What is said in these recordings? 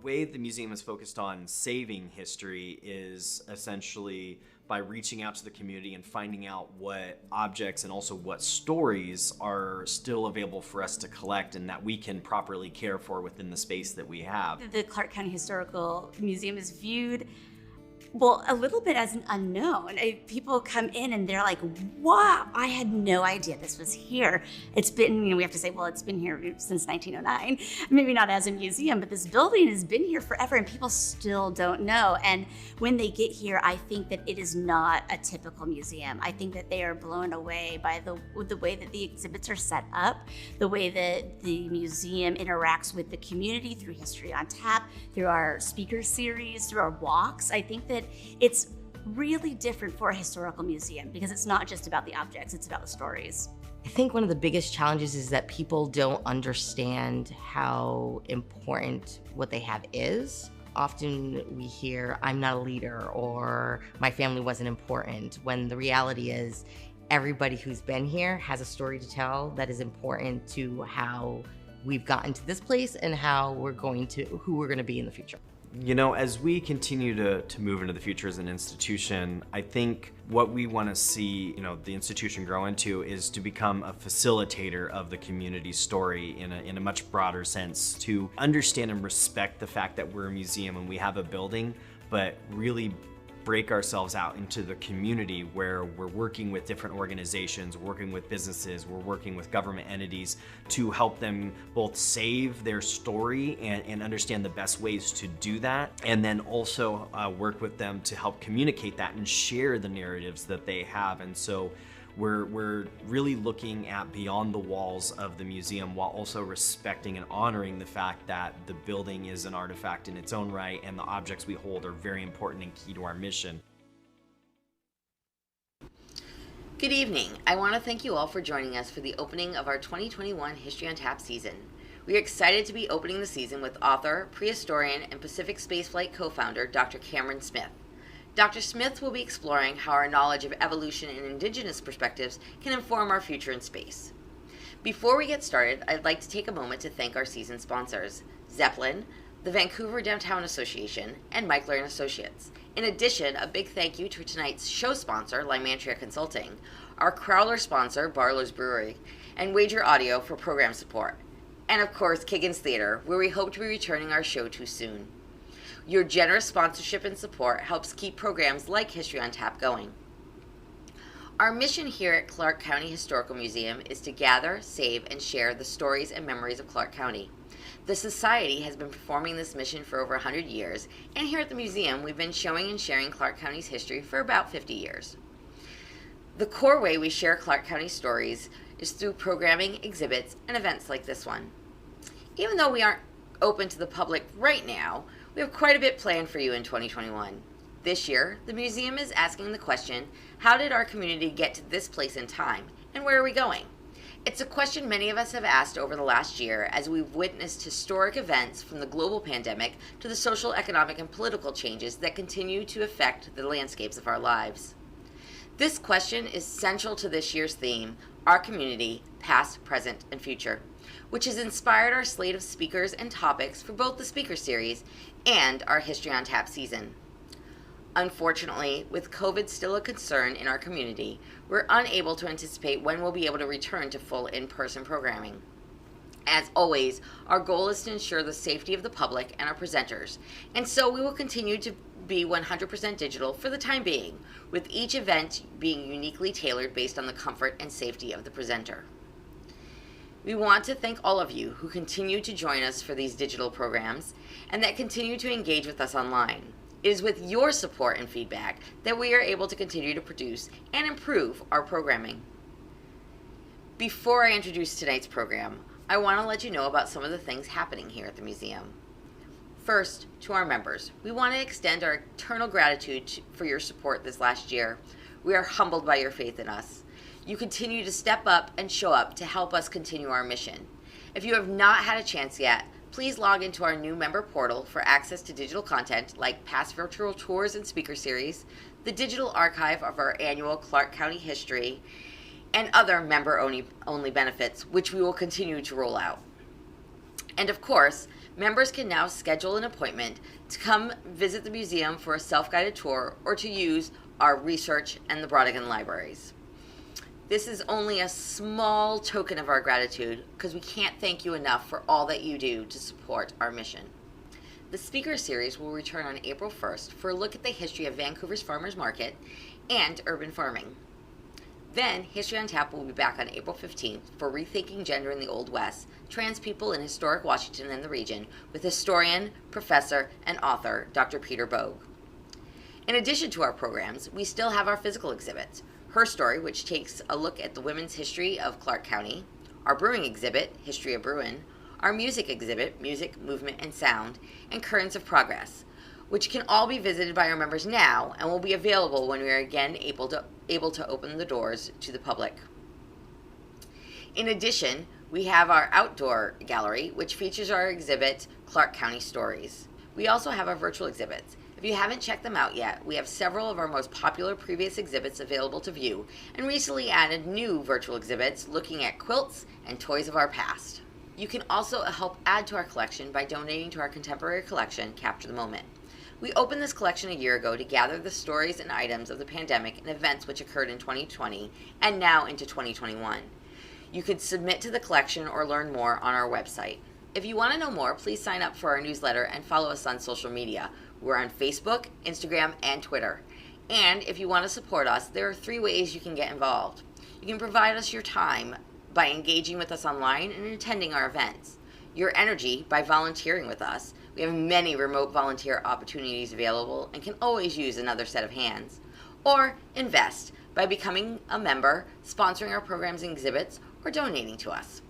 way the museum is focused on saving history is essentially by reaching out to the community and finding out what objects and also what stories are still available for us to collect and that we can properly care for within the space that we have. The Clark County Historical Museum is viewed, well, a little bit as an unknown. People come in and they're like, wow, I had no idea this was here. It's been, we have to say, well, it's been here since 1909. Maybe not as a museum, but this building has been here forever and people still don't know. And when they get here, I think that it is not a typical museum. I think that they are blown away by the way that the exhibits are set up, the way that the museum interacts with the community through History on Tap, through our speaker series, through our walks. I think that it's really different for a historical museum because it's not just about the objects, it's about the stories. I think one of the biggest challenges is that people don't understand how important what they have is. Often we hear, I'm not a leader, or my family wasn't important, when the reality is everybody who's been here has a story to tell that is important to how we've gotten to this place and who we're going to be in the future. You know, as we continue to move into the future as an institution, I think what we want to see, the institution grow into is to become a facilitator of the community story in a much broader sense, to understand and respect the fact that we're a museum and we have a building, but really break ourselves out into the community where we're working with different organizations, working with businesses, we're working with government entities to help them both save their story and understand the best ways to do that, and then also work with them to help communicate that and share the narratives that they have. And so we're really looking at beyond the walls of the museum while also respecting and honoring the fact that the building is an artifact in its own right and the objects we hold are very important and key to our mission. Good evening. I want to thank you all for joining us for the opening of our 2021 History on Tap season. We are excited to be opening the season with author, prehistorian, and Pacific Spaceflight co-founder Dr. Cameron Smith. Dr. Smith will be exploring how our knowledge of evolution and indigenous perspectives can inform our future in space. Before we get started, I'd like to take a moment to thank our season sponsors, Zeppelin, the Vancouver Downtown Association, and Michler & Associates. In addition, a big thank you to tonight's show sponsor, Lymantria Consulting, our Crowler sponsor, Barlow's Brewery, and Wager Audio for program support. And of course, Kiggins Theater, where we hope to be returning our show to soon. Your generous sponsorship and support helps keep programs like History on Tap going. Our mission here at Clark County Historical Museum is to gather, save, and share the stories and memories of Clark County. The Society has been performing this mission for over 100 years, and here at the museum we've been showing and sharing Clark County's history for about 50 years. The core way we share Clark County stories is through programming, exhibits, and events like this one. Even though we aren't open to the public right now, we have quite a bit planned for you in 2021. This year, the museum is asking the question, how did our community get to this place in time, and where are we going? It's a question many of us have asked over the last year as we've witnessed historic events from the global pandemic to the social, economic, and political changes that continue to affect the landscapes of our lives. This question is central to this year's theme, our community, past, present, and future, which has inspired our slate of speakers and topics for both the speaker series and our History on Tap season. Unfortunately, with COVID still a concern in our community, we're unable to anticipate when we'll be able to return to full in-person programming. As always, our goal is to ensure the safety of the public and our presenters, and so we will continue to be 100% digital for the time being, with each event being uniquely tailored based on the comfort and safety of the presenter. We want to thank all of you who continue to join us for these digital programs and that continue to engage with us online. It is with your support and feedback that we are able to continue to produce and improve our programming. Before I introduce tonight's program, I want to let you know about some of the things happening here at the museum. First, to our members, we want to extend our eternal gratitude for your support this last year. We are humbled by your faith in us. You continue to step up and show up to help us continue our mission. If you have not had a chance yet, please log into our new member portal for access to digital content like past virtual tours and speaker series, the digital archive of our annual Clark County history, and other member-only benefits, which we will continue to roll out. And of course, members can now schedule an appointment to come visit the museum for a self-guided tour or to use our research and the Brodigan libraries. This is only a small token of our gratitude because we can't thank you enough for all that you do to support our mission. The speaker series will return on April 1st for a look at the history of Vancouver's farmers market and urban farming. Then, History on Tap will be back on April 15th for Rethinking Gender in the Old West, Trans People in Historic Washington and the Region, with historian, professor, and author Dr. Peter Bogue. In addition to our programs, we still have our physical exhibits. Her Story, which takes a look at the women's history of Clark County, our brewing exhibit, History of Bruin, our music exhibit, Music, Movement, and Sound, and Currents of Progress, which can all be visited by our members now and will be available when we are again able to open the doors to the public. In addition, we have our outdoor gallery, which features our exhibit, Clark County Stories. We also have our virtual exhibits. If you haven't checked them out yet, we have several of our most popular previous exhibits available to view, and recently added new virtual exhibits looking at quilts and toys of our past. You can also help add to our collection by donating to our contemporary collection, Capture the Moment. We opened this collection a year ago to gather the stories and items of the pandemic and events which occurred in 2020 and now into 2021. You could submit to the collection or learn more on our website. If you want to know more, please sign up for our newsletter and follow us on social media. We're on Facebook, Instagram, and Twitter. And if you want to support us, there are 3 ways you can get involved. You can provide us your time by engaging with us online and attending our events. Your energy by volunteering with us. We have many remote volunteer opportunities available and can always use another set of hands. Or invest by becoming a member, sponsoring our programs and exhibits, or donating to us.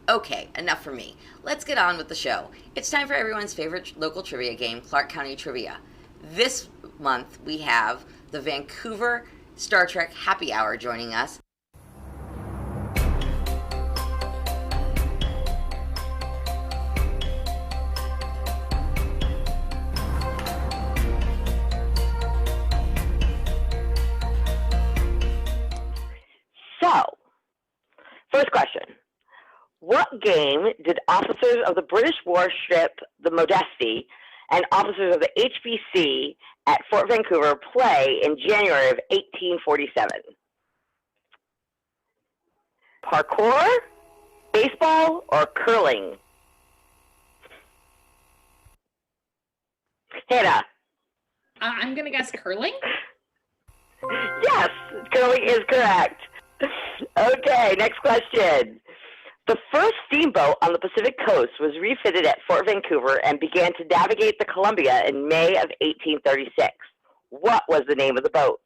Okay, enough from me. Let's get on with the show. It's time for everyone's favorite local trivia game, Clark County Trivia. This month we have the Vancouver Star Trek Happy Hour joining us. So, first question. What game did officers of the British warship the Modesty and officers of the HBC at Fort Vancouver play in January of 1847? Parkour, baseball, or curling? Hannah. I'm going to guess curling. Yes, curling is correct. Okay, next question. The first steamboat on the Pacific coast was refitted at Fort Vancouver and began to navigate the Columbia in May of 1836. What was the name of the boat?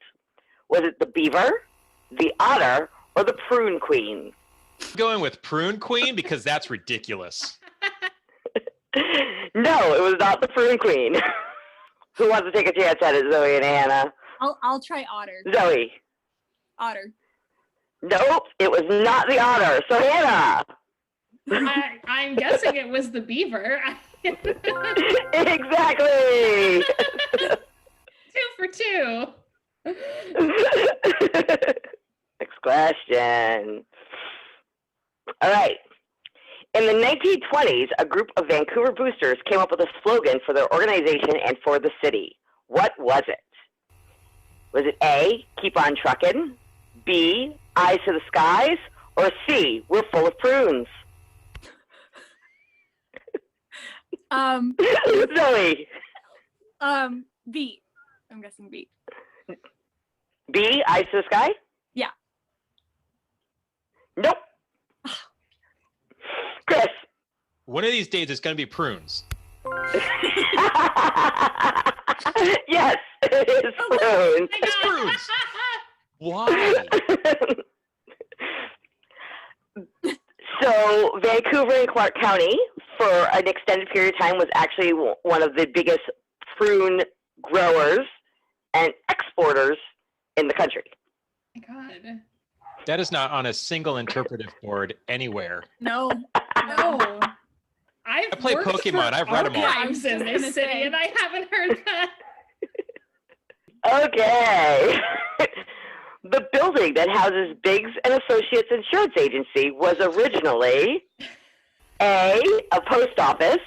Was it the Beaver, the Otter, or the Prune Queen? I'm going with Prune Queen because that's ridiculous. No, it was not the Prune Queen. Who wants to take a chance at it, Zoe and Hannah? I'll try Otter. Zoe. Otter. Nope, it was not the Otter. So Hannah. I'm guessing it was the Beaver. Exactly. 2 for 2. Next question. All right. In the 1920s, a group of Vancouver boosters came up with a slogan for their organization and for the city. What was it? Was it A, keep on truckin', B, eyes to the skies, or C, we're full of prunes? Zoe. B. I'm guessing B. B, eyes to the sky? Yeah. Nope. Chris. One of these days it's going to be prunes. Yes, it is prunes. It's prunes. Why? So Vancouver and Clark County, for an extended period of time, was actually one of the biggest prune growers and exporters in the country. Oh my God. That is not on a single interpretive board anywhere. No. No. I play Pokemon. I've read them all. Archives in this city, and I haven't heard that. Okay. The building that houses Biggs and Associates Insurance Agency was originally A, a post office,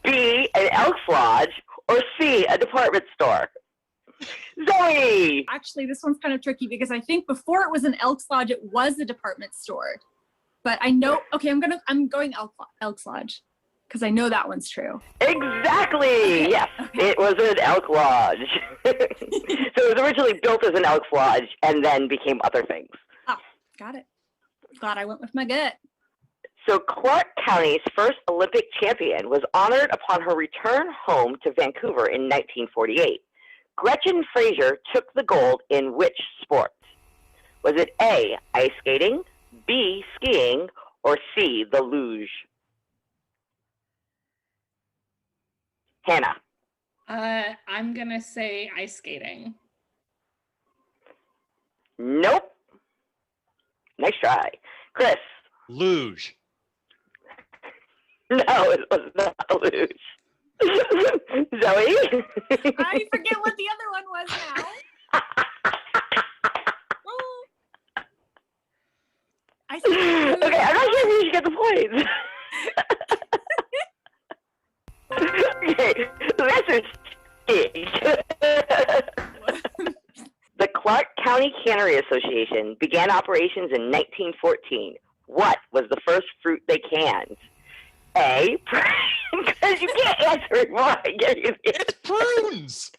B, an Elks Lodge, or C, a department store? Zoe! Actually, this one's kind of tricky because I think before it was an Elks Lodge, it was a department store. But I know, okay, I'm going Elks Lodge because I know that one's true. Exactly! Okay. Yes, Okay. it was an Elk Lodge. So it was originally built as an Elks Lodge and then became other things. Oh, got it. Glad I went with my gut. So Clark County's first Olympic champion was honored upon her return home to Vancouver in 1948. Gretchen Fraser took the gold in which sport? Was it A, ice skating, B, skiing, or C, the luge? Hannah. I'm gonna say ice skating. Nope. Nice try. Chris. Luge. No, it was not the luge. Zoe? I forget what the other one was now. I said Okay, I'm not sure if you should get the points. Okay, the answer is skiing. The Clark County Cannery Association began operations in 1914. What was the first fruit they canned? A, because you can't answer it while I get you there. It's prunes.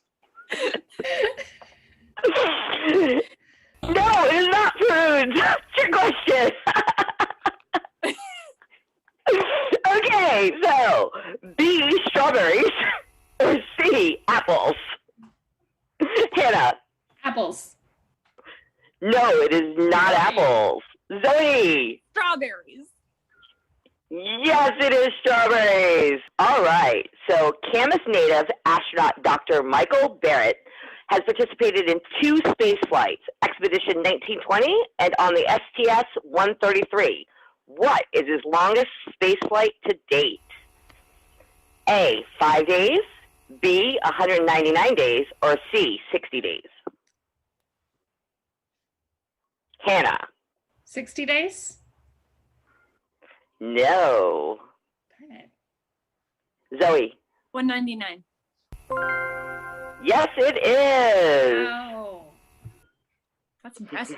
No, it is not prunes. That's your question. Okay, so B, strawberries, or C, apples? Hannah. Apples. No, it is not apples. Zoe. strawberries. Yes, it is strawberries. All right. So Camas native astronaut Dr. Michael Barrett has participated in 2 space flights, Expedition 1920 and on the STS-133. What is his longest space flight to date? A, 5 days, B, 199 days, or C, 60 days? Hannah. 60 days? No. Darn it. Zoe. 199. Yes, it is. Wow. That's impressive.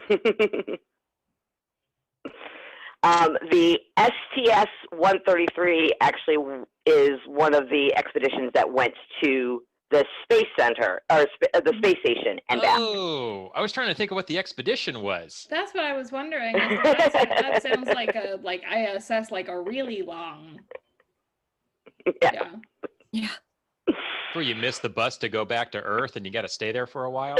The STS-133 actually is one of the expeditions that went to the space center, or the space station and back. Oh, I was trying to think of what the expedition was. That's what I was wondering. That sounds like a ISS, like a really long. Yeah. Yeah. Where you miss the bus to go back to Earth and you got to stay there for a while.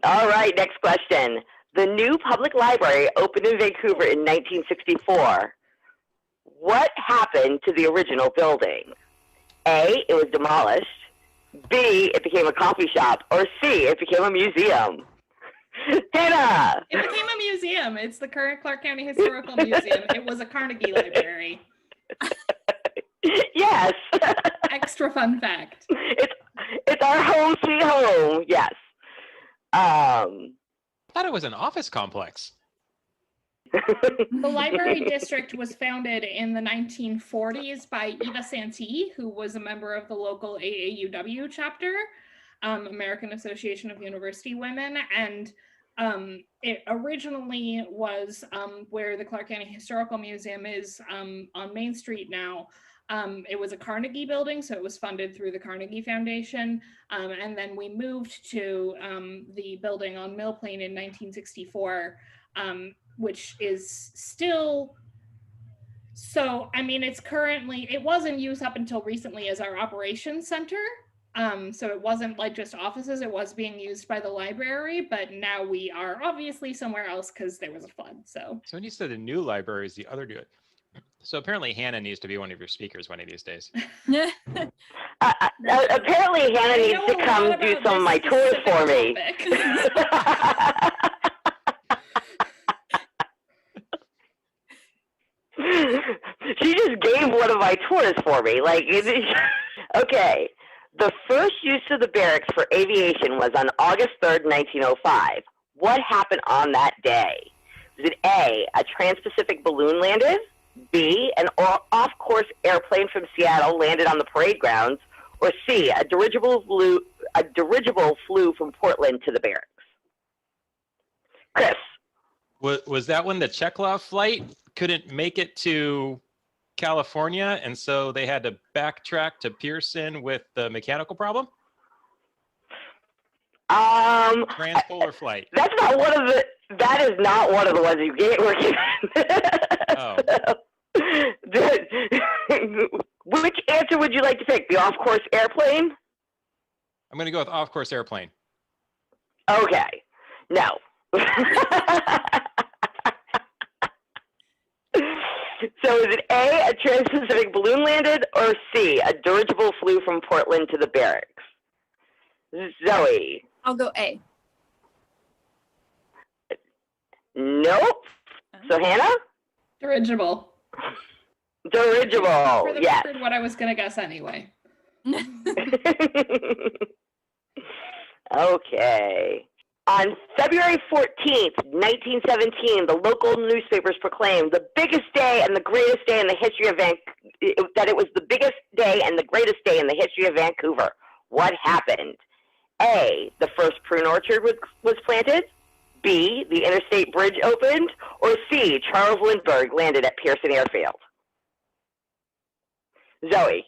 All right, next question. The new public library opened in Vancouver in 1964. What happened to the original building? A, it was demolished. B, it became a coffee shop. Or C, it became a museum. Hannah! It became a museum. It's the current Clark County Historical Museum. It was a Carnegie Library. Yes. Extra fun fact. It's our home sweet home. Yes. I thought it was an office complex. The library district was founded in the 1940s by Eva Santee, who was a member of the local AAUW chapter, American Association of University Women, and it originally was where the Clark County Historical Museum is on Main Street now. It was a Carnegie building, so it was funded through the Carnegie Foundation. And then we moved to the building on Mill Plain in 1964, which is still, so, I mean, it was in use up until recently as our operations center. So it wasn't like just offices, it was being used by the library, but now we are obviously somewhere else because there was a flood, so. So when you said the new library is the other new. So apparently Hannah needs to be one of your speakers one of these days. Apparently Hannah needs to come do some of my tours for me. She just gave one of my tours for me. Okay. The first use of the barracks for aviation was on August 3rd, 1905. What happened on that day? Is it A, a trans-Pacific balloon landed? B, an off-course airplane from Seattle landed on the parade grounds? Or C, a dirigible flew from Portland to the barracks? Chris. Was that when the Chekhov flight couldn't make it to California, and so they had to backtrack to Pearson with the mechanical problem? Transpolar flight. That's not one of the. That is not one of the ones you were given. Oh. Which answer would you like to pick? The off-course airplane? I'm going to go with off-course airplane. Okay. No. So is it A, a trans-Pacific balloon landed, or C, a dirigible flew from Portland to the barracks? Zoe. I'll go A. Nope. So Hannah? Dirigible. Dirigible, For the yes. record, what I was going to guess anyway. Okay. On February 14th, 1917, the local newspapers proclaimed the biggest day and the greatest day in the history of that it was the biggest day and the greatest day in the history of Vancouver. What happened? A, the first prune orchard was planted. B, the interstate bridge opened. Or C, Charles Lindbergh landed at Pearson Airfield. Zoe.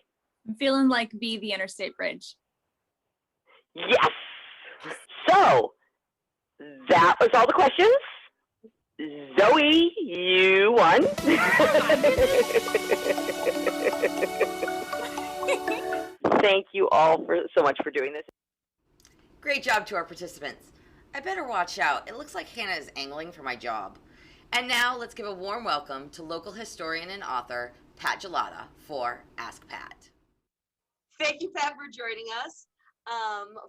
I'm feeling like B, the interstate bridge. Yes. So, that was all the questions. Zoe, you won. Thank you all so much for doing this. Great job to our participants. I better watch out. It looks like Hannah is angling for my job. And now let's give a warm welcome to local historian and author Pat Gelada for Ask Pat. Thank you, Pat, for joining us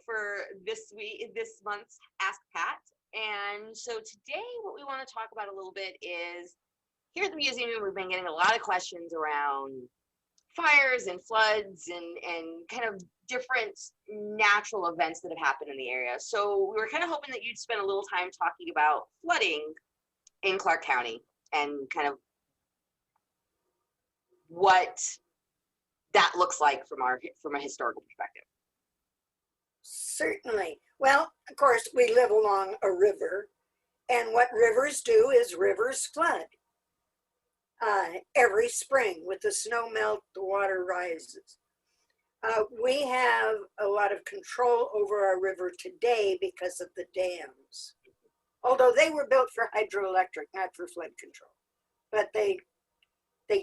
for this month's Ask Pat. And so today, what we want to talk about a little bit is here at the museum, we've been getting a lot of questions around fires and floods and kind of different natural events that have happened in the area. So we were kind of hoping that you'd spend a little time talking about flooding in Clark County and kind of what that looks like from a historical perspective. Certainly. Well, of course, we live along a river, and what rivers do is rivers flood. Every spring with the snow melt, the water rises. We have a lot of control over our river today because of the dams. Although they were built for hydroelectric, not for flood control. But they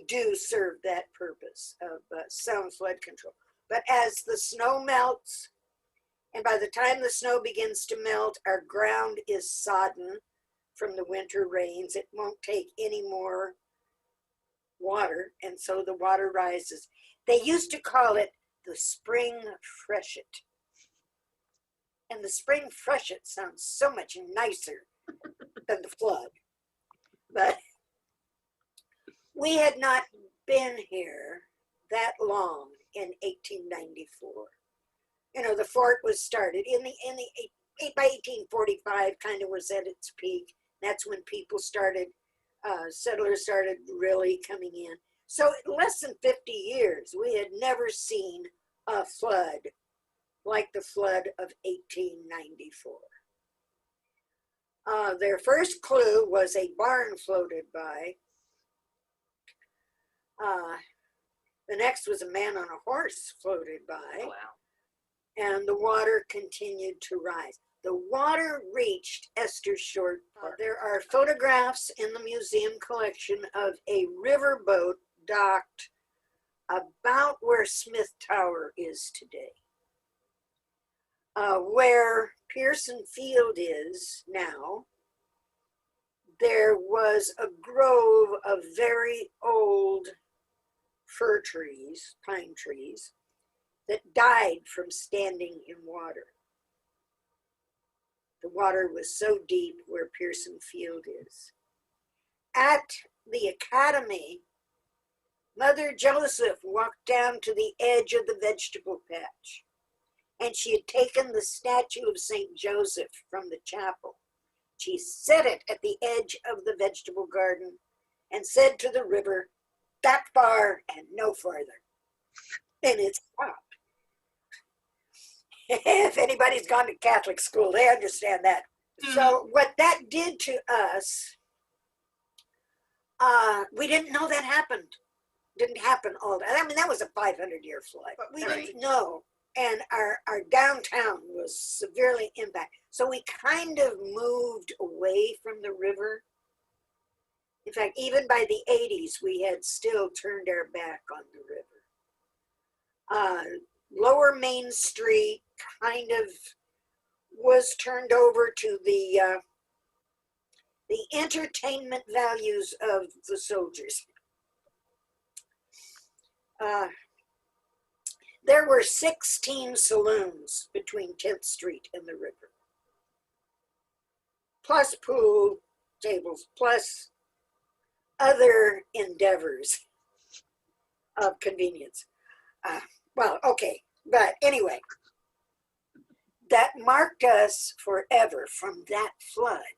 do serve that purpose of sound flood control. But as the snow melts, and by the time the snow begins to melt, our ground is sodden from the winter rains. It won't take any more water, and so the water rises. They used to call it the spring freshet. And the spring freshet sounds so much nicer than the flood. But we had not been here that long in 1894. You know, the fort was started by 1845, kind of was at its peak. That's when people started, settlers started really coming in. So in less than 50 years, we had never seen a flood like the flood of 1894. Their first clue was a barn floated by. The next was a man on a horse floated by. Wow. And the water continued to rise. The water reached Esther Short Park. There are photographs in the museum collection of a riverboat docked about where Smith Tower is today. Where Pearson Field is now, there was a grove of very old fir trees, pine trees, that died from standing in water. The water was so deep where Pearson Field is. At the academy, Mother Joseph walked down to the edge of the vegetable patch, and she had taken the statue of St. Joseph from the chapel She set it at the edge of the vegetable garden and said to the river, that far and no farther. And it stopped. If anybody's gone to Catholic school, they understand that. So what that did to us, we didn't know that happened. Didn't happen all that. I mean, that was a 500-year flood, but we didn't know. And our downtown was severely impacted. So we kind of moved away from the river. In fact, even by the 80s, we had still turned our back on the river. Lower Main Street kind of was turned over to the entertainment values of the soldiers. There were 16 saloons between 10th Street and the river, plus pool tables, plus other endeavors of convenience. Well, okay, but anyway, that marked us forever from that flood.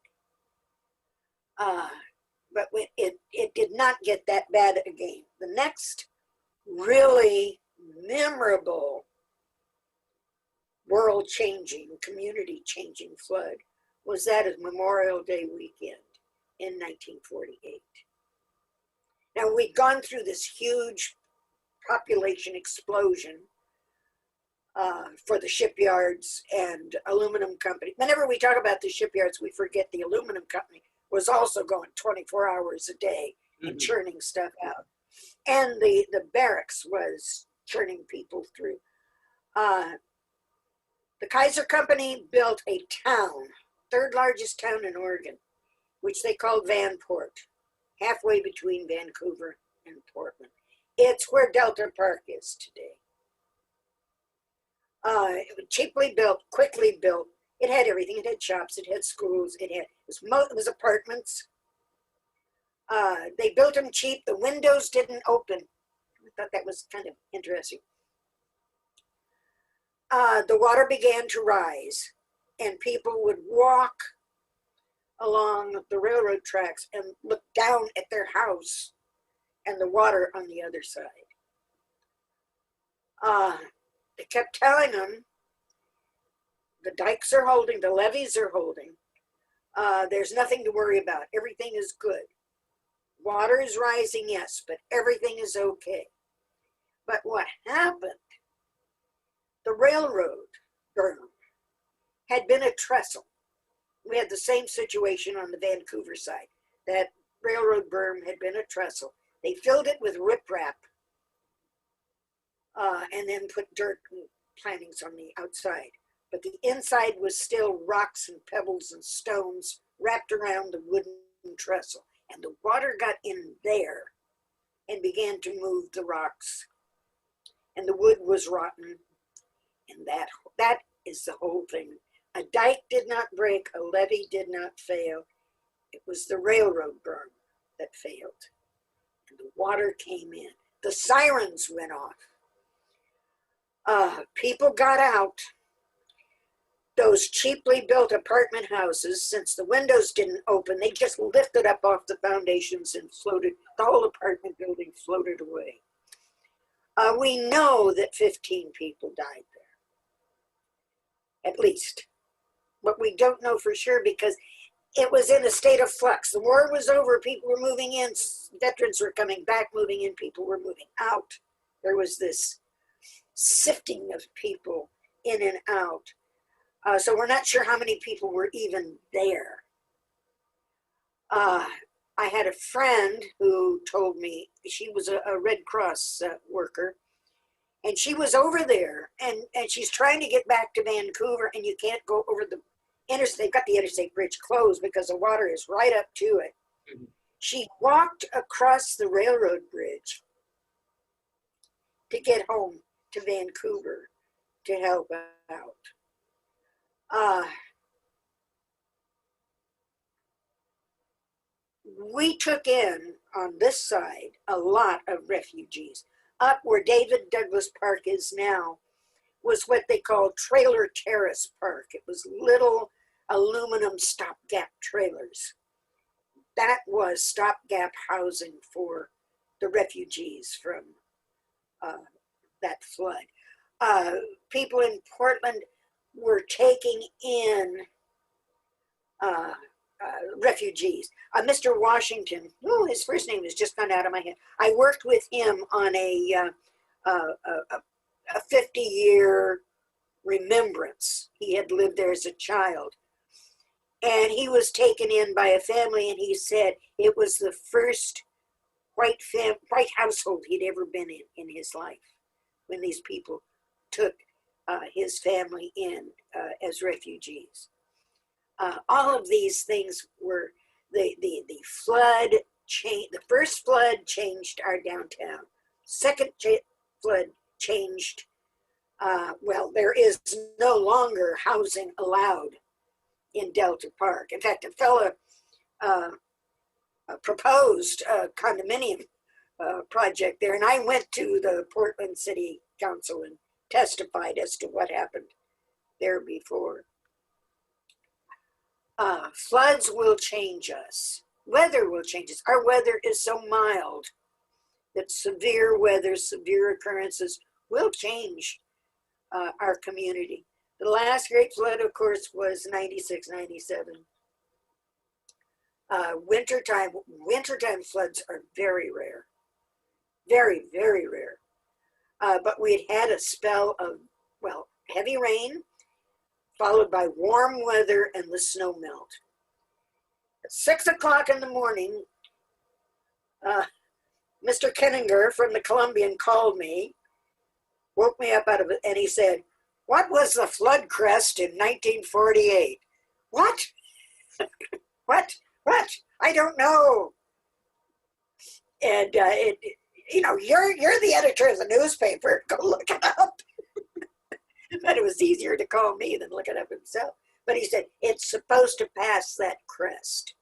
But it did not get that bad again. The next really memorable world-changing, community-changing flood was that of Memorial Day weekend in 1948. Now, we'd gone through this huge population explosion for the shipyards and aluminum company. Whenever we talk about the shipyards, we forget the aluminum company was also going 24 hours a day and churning stuff out. And the barracks was churning people through. The Kaiser Company built a town, third largest town in Oregon, which they called Vanport, halfway between Vancouver and Portland. It's where Delta Park is today. It was cheaply built, quickly built. It had everything. It had shops, it had schools, it was apartments. They built them cheap. The windows didn't open. I thought that was kind of interesting. The water began to rise, and people would walk along the railroad tracks and look down at their house and the water on the other side. They kept telling them, the dikes are holding, the levees are holding. There's nothing to worry about. Everything is good. Water is rising, yes, but everything is okay. But what happened? The railroad berm had been a trestle. We had the same situation on the Vancouver side. That railroad berm had been a trestle. They filled it with riprap and then put dirt and plantings on the outside. But the inside was still rocks and pebbles and stones wrapped around the wooden trestle. And the water got in there and began to move the rocks. And the wood was rotten. And that is the whole thing. A dike did not break, a levee did not fail. It was the railroad berm that failed. And the water came in. The sirens went off. People got out. Those cheaply built apartment houses, since the windows didn't open, they just lifted up off the foundations and floated. The whole apartment building floated away. We know that 15 people died there, at least. But we don't know for sure because it was in a state of flux. The war was over, people were moving in, veterans were coming back, moving in, people were moving out. There was this sifting of people in and out. So we're not sure how many people were even there. I had a friend who told me, she was a Red Cross worker, and she was over there, and she's trying to get back to Vancouver, and you can't go over the interstate. They've got the interstate bridge closed because the water is right up to it. Mm-hmm. She walked across the railroad bridge to get home to Vancouver to help out. We took in on this side a lot of refugees. Up where David Douglas Park is now was what they called Trailer Terrace Park. It was little aluminum stopgap trailers. That was stopgap housing for the refugees from that flood. People in Portland were taking in refugees. Mr. Washington, his first name has just gone out of my head. I worked with him on a 50-year remembrance. He had lived there as a child. And he was taken in by a family, and he said it was the first white household he'd ever been in his life when these people took his family in as refugees. All of these things were the flood change. The first flood changed our downtown. Second flood changed. Well, there is no longer housing allowed in Delta Park. In fact, a fellow proposed a condominium project there, and I went to the Portland City Council and testified as to what happened there before. Floods will change us. Weather will change us. Our weather is so mild that severe weather, severe occurrences will change our community. The last great flood, of course, was 96, 97. Wintertime floods are very rare. Very, very rare. But we had a spell of, well, heavy rain, followed by warm weather and the snow melt. At 6 o'clock in the morning, Mr. Kenninger from the Columbian called me, woke me up out of it, and he said, "What was the flood crest in 1948? What? What? I don't know." And you're the editor of the newspaper. Go look it up. But it was easier to call me than look it up himself. But he said it's supposed to pass that crest.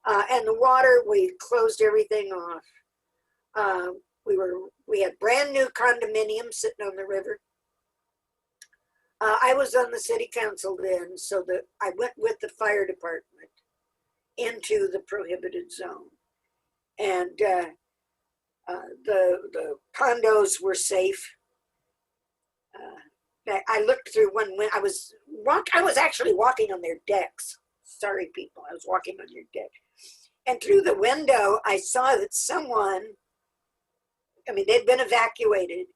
And the water, we closed everything off. We had brand new condominiums sitting on the river. I was on the city council then, so that I went with the fire department into the prohibited zone. And the condos were safe. I looked through when I was actually walking on their decks. Sorry, people, I was walking on your deck. And through the window, I saw that someone, they'd been evacuated,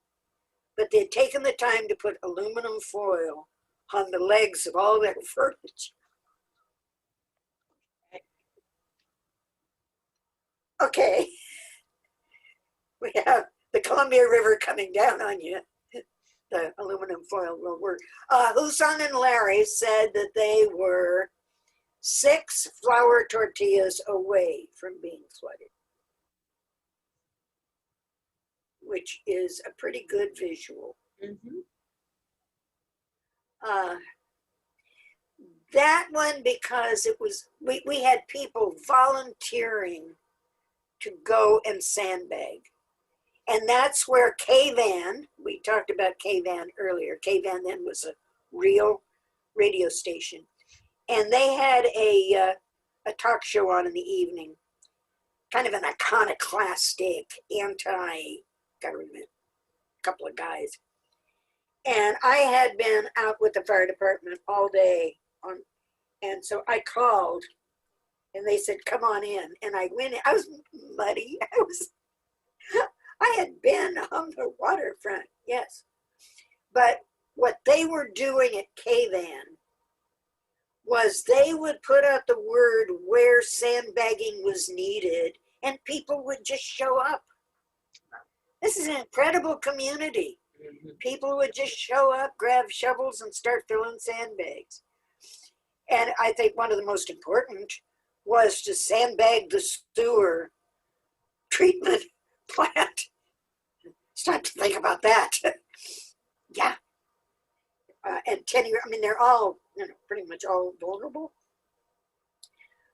but they'd taken the time to put aluminum foil on the legs of all their furniture. Okay. We have the Columbia River coming down on you. The aluminum foil will work. Huson and Larry said that they were 6 flour tortillas away from being flooded, which is a pretty good visual. Mm-hmm. That one, because it was, we had people volunteering to go and sandbag. And that's where K-Van, we talked about K-Van earlier. K-Van then was a real radio station. And they had a talk show on in the evening, kind of an iconoclastic, anti-government, couple of guys. And I had been out with the fire department all day, and so I called, and they said, "Come on in." And I went in. I was muddy. I had been on the waterfront, yes. But what they were doing at K-Van was they would put out the word where sandbagging was needed, and people would just show up. This is an incredible community. People would just show up, grab shovels, and start filling sandbags. And I think one of the most important was to sandbag the sewer treatment plant. It's time to think about that. Yeah. And 10 years, they're all, pretty much all vulnerable.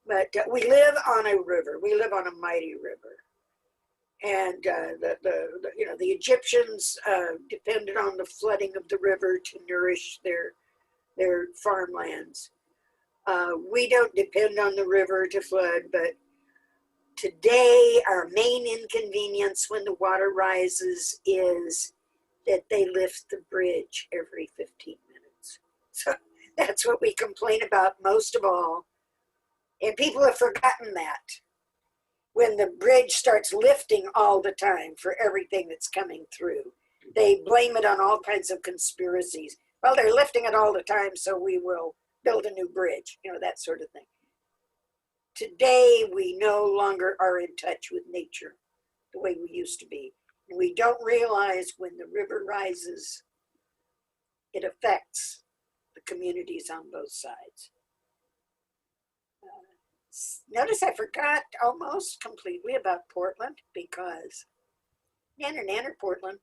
But we live on a river. We live on a mighty river. And the Egyptians depended on the flooding of the river to nourish their farmlands. We don't depend on the river to flood, but today our main inconvenience when the water rises is that they lift the bridge every 15 minutes. So that's what we complain about most of all. And people have forgotten that. When the bridge starts lifting all the time for everything that's coming through, they blame it on all kinds of conspiracies. Well, they're lifting it all the time, so we will build a new bridge, you know, that sort of thing. Today, we no longer are in touch with nature the way we used to be. And we don't realize when the river rises, it affects the communities on both sides. Notice I forgot almost completely about Portland because Nanner Portland,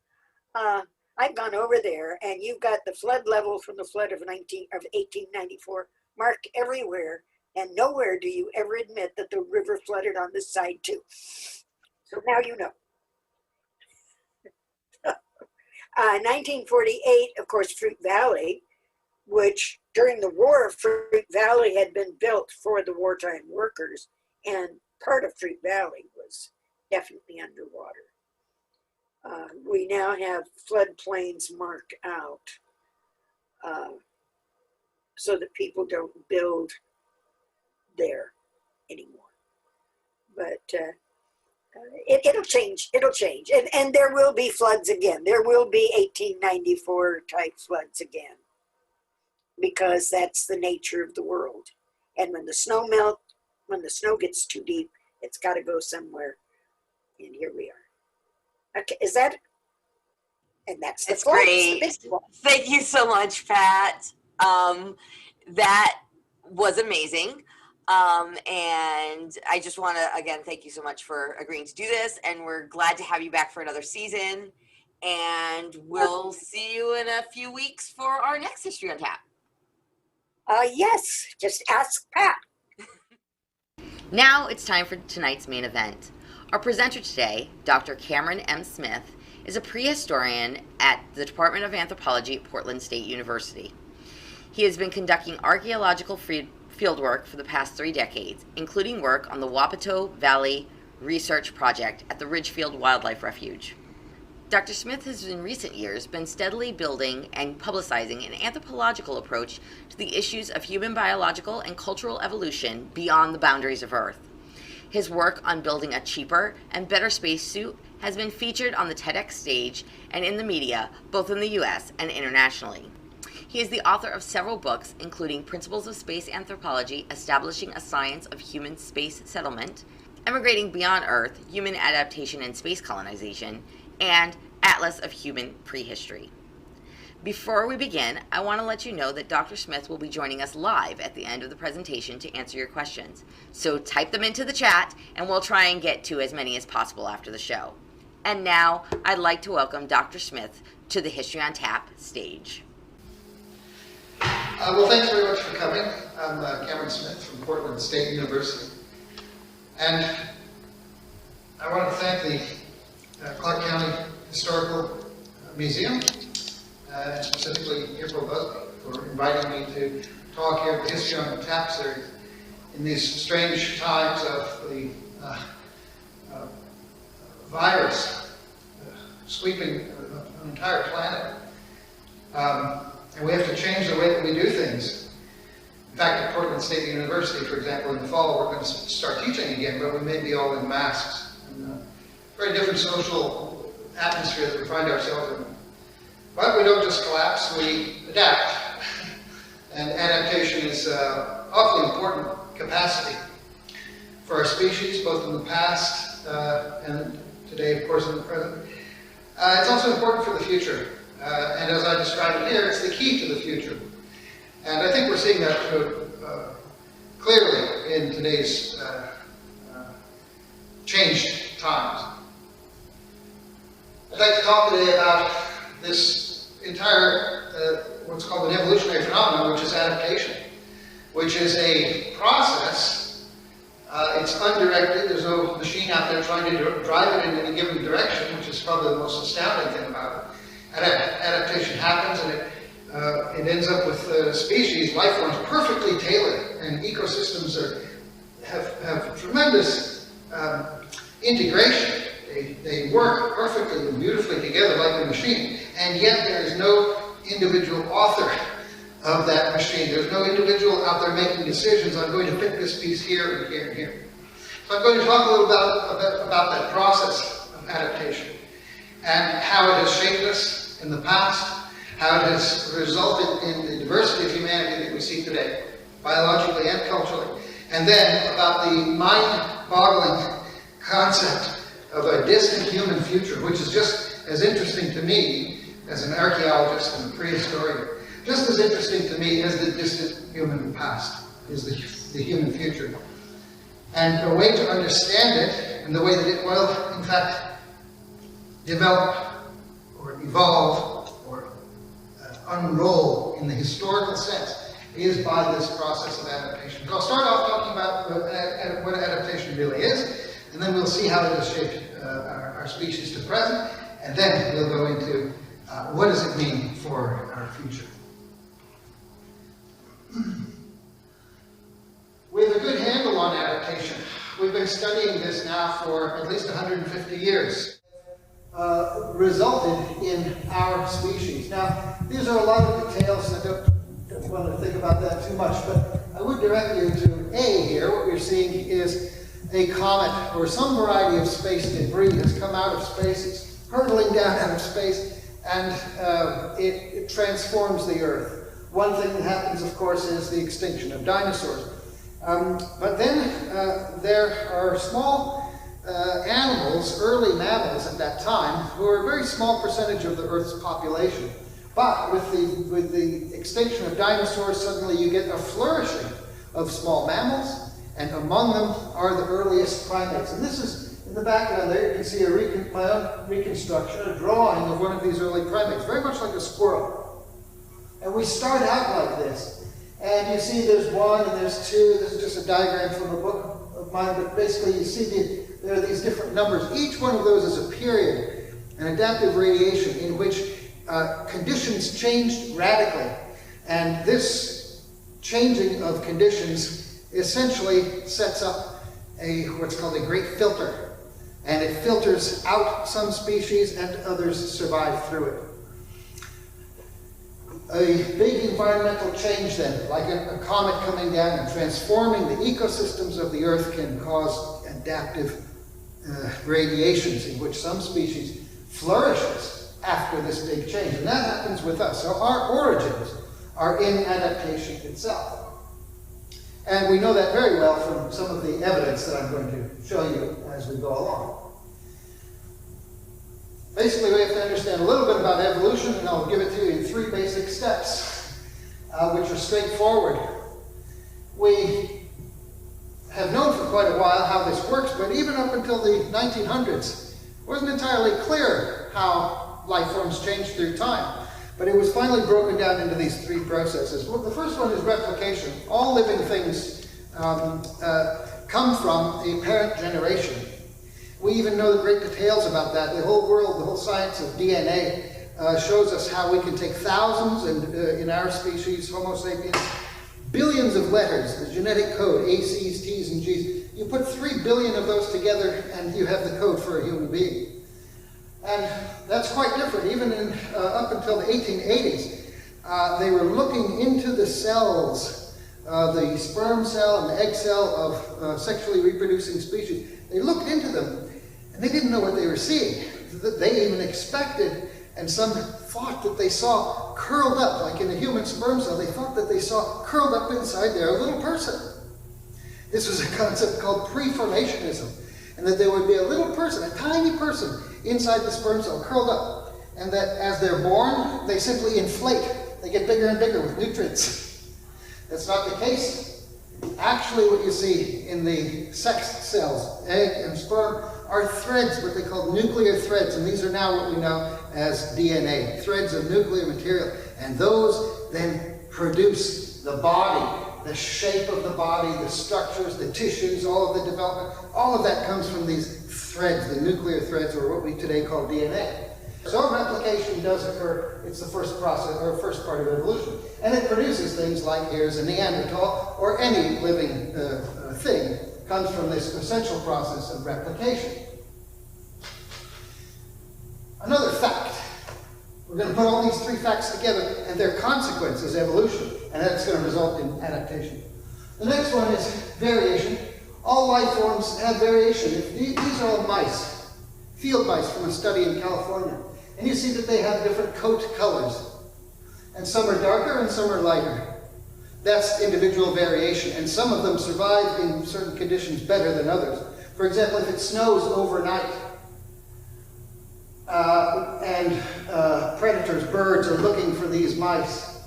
I've gone over there and you've got the flood level from the flood of 1894 marked everywhere, and nowhere do you ever admit that the river flooded on this side too. So now you know. 1948, of course, Fruit Valley, which during the war, Fruit Valley had been built for the wartime workers, and part of Fruit Valley was definitely underwater. We now have floodplains marked out so that people don't build there anymore. But it'll change, and there will be floods again. There will be 1894 type floods again, because that's the nature of the world. And when the snow melts, when the snow gets too deep, it's got to go somewhere. And here we are. Okay, is that? And that's the It's floods, great. the big ones. Thank you so much, Pat. That was amazing. And I just want to, again, thank you so much for agreeing to do this. And we're glad to have you back for another season. And we'll see you in a few weeks for our next History on Tap. Yes, just ask Pat. Now it's time for tonight's main event. Our presenter today, Dr. Cameron M. Smith, is a prehistorian at the Department of Anthropology at Portland State University. He has been conducting archaeological fieldwork for the past 3 decades, including work on the Wapato Valley Research Project at the Ridgefield Wildlife Refuge. Dr. Smith has in recent years been steadily building and publicizing an anthropological approach to the issues of human biological and cultural evolution beyond the boundaries of Earth. His work on building a cheaper and better spacesuit has been featured on the TEDx stage and in the media, both in the US and internationally. He is the author of several books, including Principles of Space Anthropology, Establishing a Science of Human Space Settlement, Emigrating Beyond Earth, Human Adaptation and Space Colonization, and Atlas of Human Prehistory. Before we begin, I want to let you know that Dr. Smith will be joining us live at the end of the presentation to answer your questions. So type them into the chat and we'll try and get to as many as possible after the show. And now I'd like to welcome Dr. Smith to the History on Tap stage. Well, thanks very much for coming. I'm Cameron Smith from Portland State University. And I want to thank the Clark County Historical Museum, and specifically April Busby, for inviting me to talk here at the History on Tap series in these strange times of the virus sweeping an entire planet. And we have to change the way that we do things. In fact, at Portland State University, for example, in the fall, we're going to start teaching again, but we may be all in masks. And, very different social atmosphere that we find ourselves in. But we don't just collapse, we adapt. And adaptation is an awfully important capacity for our species, both in the past and today, of course, in the present. It's also important for the future. And as I described it here, it's the key to the future. And I think we're seeing that clearly in today's changed times. I'd like to talk today about this entire, what's called an evolutionary phenomenon, which is adaptation, which is a process. It's undirected. There's no machine out there trying to drive it in any given direction, which is probably the most astounding thing about it. Adaptation happens, and it ends up with species, life forms, perfectly tailored and ecosystems have tremendous integration. They work perfectly and beautifully together like a machine, and yet there is no individual author of that machine. There's no individual out there making decisions. I'm going to fit this piece here and here and here. So I'm going to talk a little about that process of adaptation and how it has shaped us in the past, how it has resulted in the diversity of humanity that we see today, biologically and culturally, and then about the mind-boggling concept of a distant human future, which is just as interesting to me as an archaeologist and a prehistorian, just as interesting to me as the distant human past is the human future. And a way to understand it, and the way that it will, in fact, develop or evolve or unroll in the historical sense, is by this process of adaptation. So I'll start off talking about what adaptation really is, and then we'll see how it has shaped our species to present, and then we'll go into what does it mean for our future. We have a good handle on adaptation. We've been studying this now for at least 150 years. Resulted in our species. Now, these are a lot of details, I don't want to think about that too much, but I would direct you to A here. What we're seeing is a comet or some variety of space debris has come out of space, it's hurtling down out of space, and it transforms the Earth. One thing that happens, of course, is the extinction of dinosaurs. But then there are small animals, early mammals at that time, who are a very small percentage of the Earth's population. But with the extinction of dinosaurs, suddenly you get a flourishing of small mammals, and among them are the earliest primates. And this is, in the background there, you can see my own reconstruction, a drawing of one of these early primates, very much like a squirrel. And we start out like this. And you see there's one and there's two. This is just a diagram from a book of mine, but basically you see there are these different numbers. Each one of those is a period, an adaptive radiation, in which conditions changed radically. And this changing of conditions essentially sets up what's called a great filter. And it filters out some species and others survive through it. A big environmental change then, like a comet coming down and transforming the ecosystems of the Earth, can cause adaptive radiations in which some species flourishes after this big change. And that happens with us. So our origins are in adaptation itself. And we know that very well from some of the evidence that I'm going to show you as we go along. Basically, we have to understand a little bit about evolution, and I'll give it to you in 3 basic steps, which are straightforward. We have known for quite a while how this works, but even up until the 1900s, it wasn't entirely clear how life forms change through time. But it was finally broken down into these 3 processes. Well, the first one is replication. All living things come from a parent generation. We even know the great details about that. The whole world, the whole science of DNA shows us how we can take thousands, and in our species, Homo sapiens, billions of letters, the genetic code, A, C's, T's, and G's. You put 3 billion of those together and you have the code for a human being. And that's quite different. Even up until the 1880s, they were looking into the cells, the sperm cell and the egg cell of sexually reproducing species. They looked into them, and they didn't know what they were seeing. They even expected, and some thought that they saw curled up, like in a human sperm cell, they thought that they saw curled up inside there a little person. This was a concept called preformationism, and that there would be a little person, a tiny person, inside the sperm cell, curled up, and that as they're born, they simply inflate. They get bigger and bigger with nutrients. That's not the case. Actually, what you see in the sex cells, egg and sperm, are threads, what they call nuclear threads, and these are now what we know as DNA, threads of nuclear material. And those then produce the body, the shape of the body, the structures, the tissues, all of the development. All of that comes from these threads, the nuclear threads, or what we today call DNA. So replication does occur. It's the first process, or first part of evolution. And it produces things like here's a Neanderthal, or any living thing comes from this essential process of replication. Another fact. We're going to put all these three facts together, and their consequence is evolution, and that's going to result in adaptation. The next one is variation. All life forms have variation. These are all mice, field mice from a study in California. And you see that they have different coat colors. And some are darker and some are lighter. That's individual variation, and some of them survive in certain conditions better than others. For example, if it snows overnight, and predators, birds, are looking for these mice,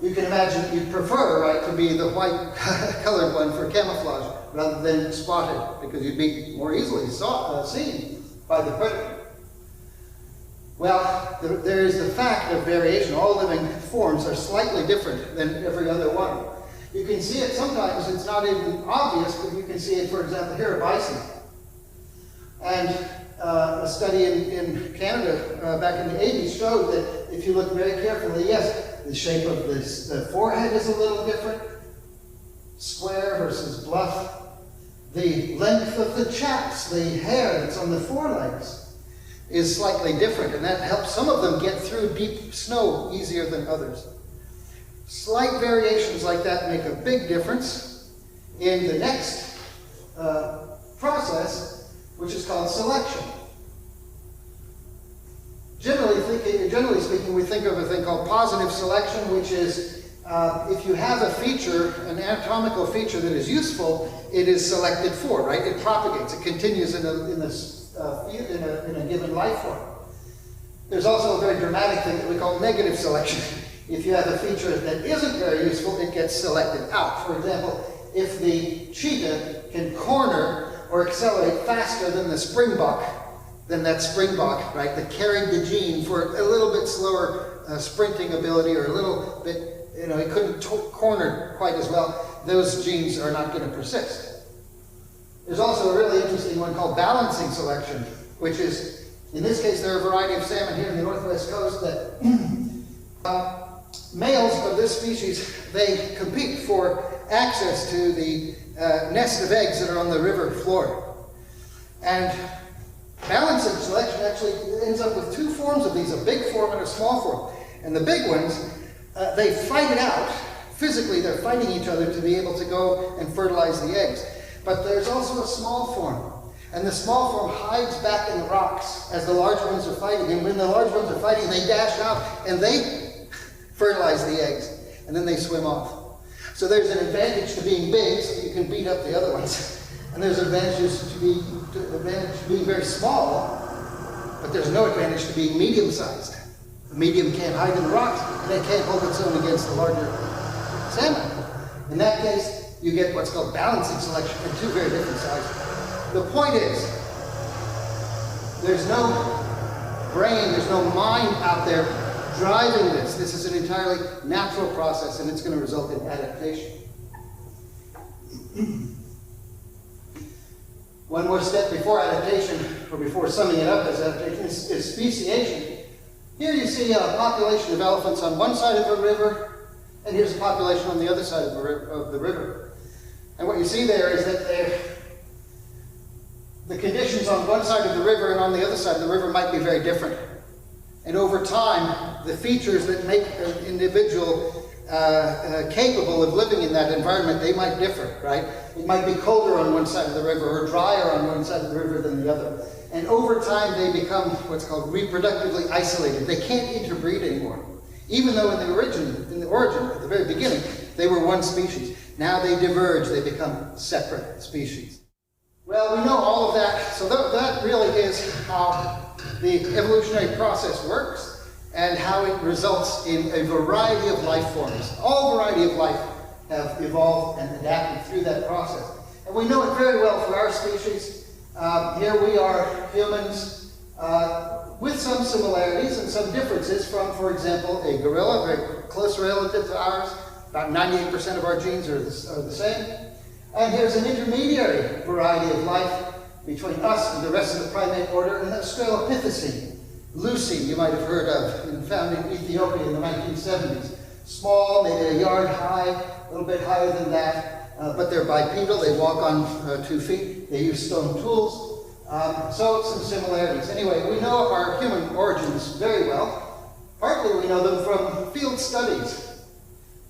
you can imagine you'd prefer, right, to be the white colored one for camouflage rather than spotted, because you'd be more easily seen by the predator. Well, there is the fact of variation. All living forms are slightly different than every other one. You can see it sometimes, it's not even obvious, but you can see it, for example, here, a bison. And a study in Canada back in the 80s showed that if you look very carefully, yes, the shape of the forehead is a little different, square versus bluff. The length of the chaps, the hair that's on the forelegs, is slightly different, and that helps some of them get through deep snow easier than others. Slight variations like that make a big difference in the next process, which is called selection. Generally speaking, we think of a thing called positive selection, which is if you have a feature, an anatomical feature that is useful, it is selected for, right? It propagates, it continues in a given life form. There's also a very dramatic thing that we call negative selection. If you have a feature that isn't very useful, it gets selected out. For example, if the cheetah can corner or accelerate faster than the springbok, then that springbok, right, that carried the gene for a little bit slower sprinting ability, or a little bit, it couldn't corner quite as well, those genes are not going to persist. There's also a really interesting one called balancing selection, which is, in this case, there are a variety of salmon here in the northwest coast that males of this species, they compete for access to the nest of eggs that are on the river floor. And balancing selection actually ends up with two forms of these, a big form and a small form. And the big ones, they fight it out. Physically, they're fighting each other to be able to go and fertilize the eggs. But there's also a small form. And the small form hides back in the rocks as the large ones are fighting. And when the large ones are fighting, they dash out and they fertilize the eggs. And then they swim off. So there's an advantage to being big, so you can beat up the other ones. And there's advantages to being very small, but there's no advantage to being medium-sized. The medium can't hide in the rocks, and it can't hold its own against the larger salmon. In that case, you get what's called balancing selection in two very different sizes. The point is, there's no brain, there's no mind out there driving this. This is an entirely natural process, and it's going to result in adaptation. One more step before adaptation, or before summing it up as adaptation, is speciation. Here you see a population of elephants on one side of a river, and here's a population on the other side of the river. And what you see there is that the conditions on one side of the river and on the other side of the river might be very different. And over time, the features that make an individual capable of living in that environment, they might differ, right? It might be colder on one side of the river or drier on one side of the river than the other. And over time, they become what's called reproductively isolated. They can't interbreed anymore. Even though in the origin, at the very beginning, they were one species. Now they diverge, they become separate species. Well, we know all of that, so that really is how the evolutionary process works, and how it results in a variety of life forms. All variety of life have evolved and adapted through that process. And we know it very well for our species. Here we are, humans, with some similarities and some differences from, for example, a gorilla, a very close relative to ours. About 98% of our genes are the same. And here's an intermediary variety of life between us and the rest of the primate order, an Australopithecine. Lucy, you might have heard of, found in Ethiopia in the 1970s. Small, maybe a yard high, a little bit higher than that, but they're bipedal, they walk on 2 feet, they use stone tools, so some similarities. Anyway, we know our human origins very well. Partly we know them from field studies.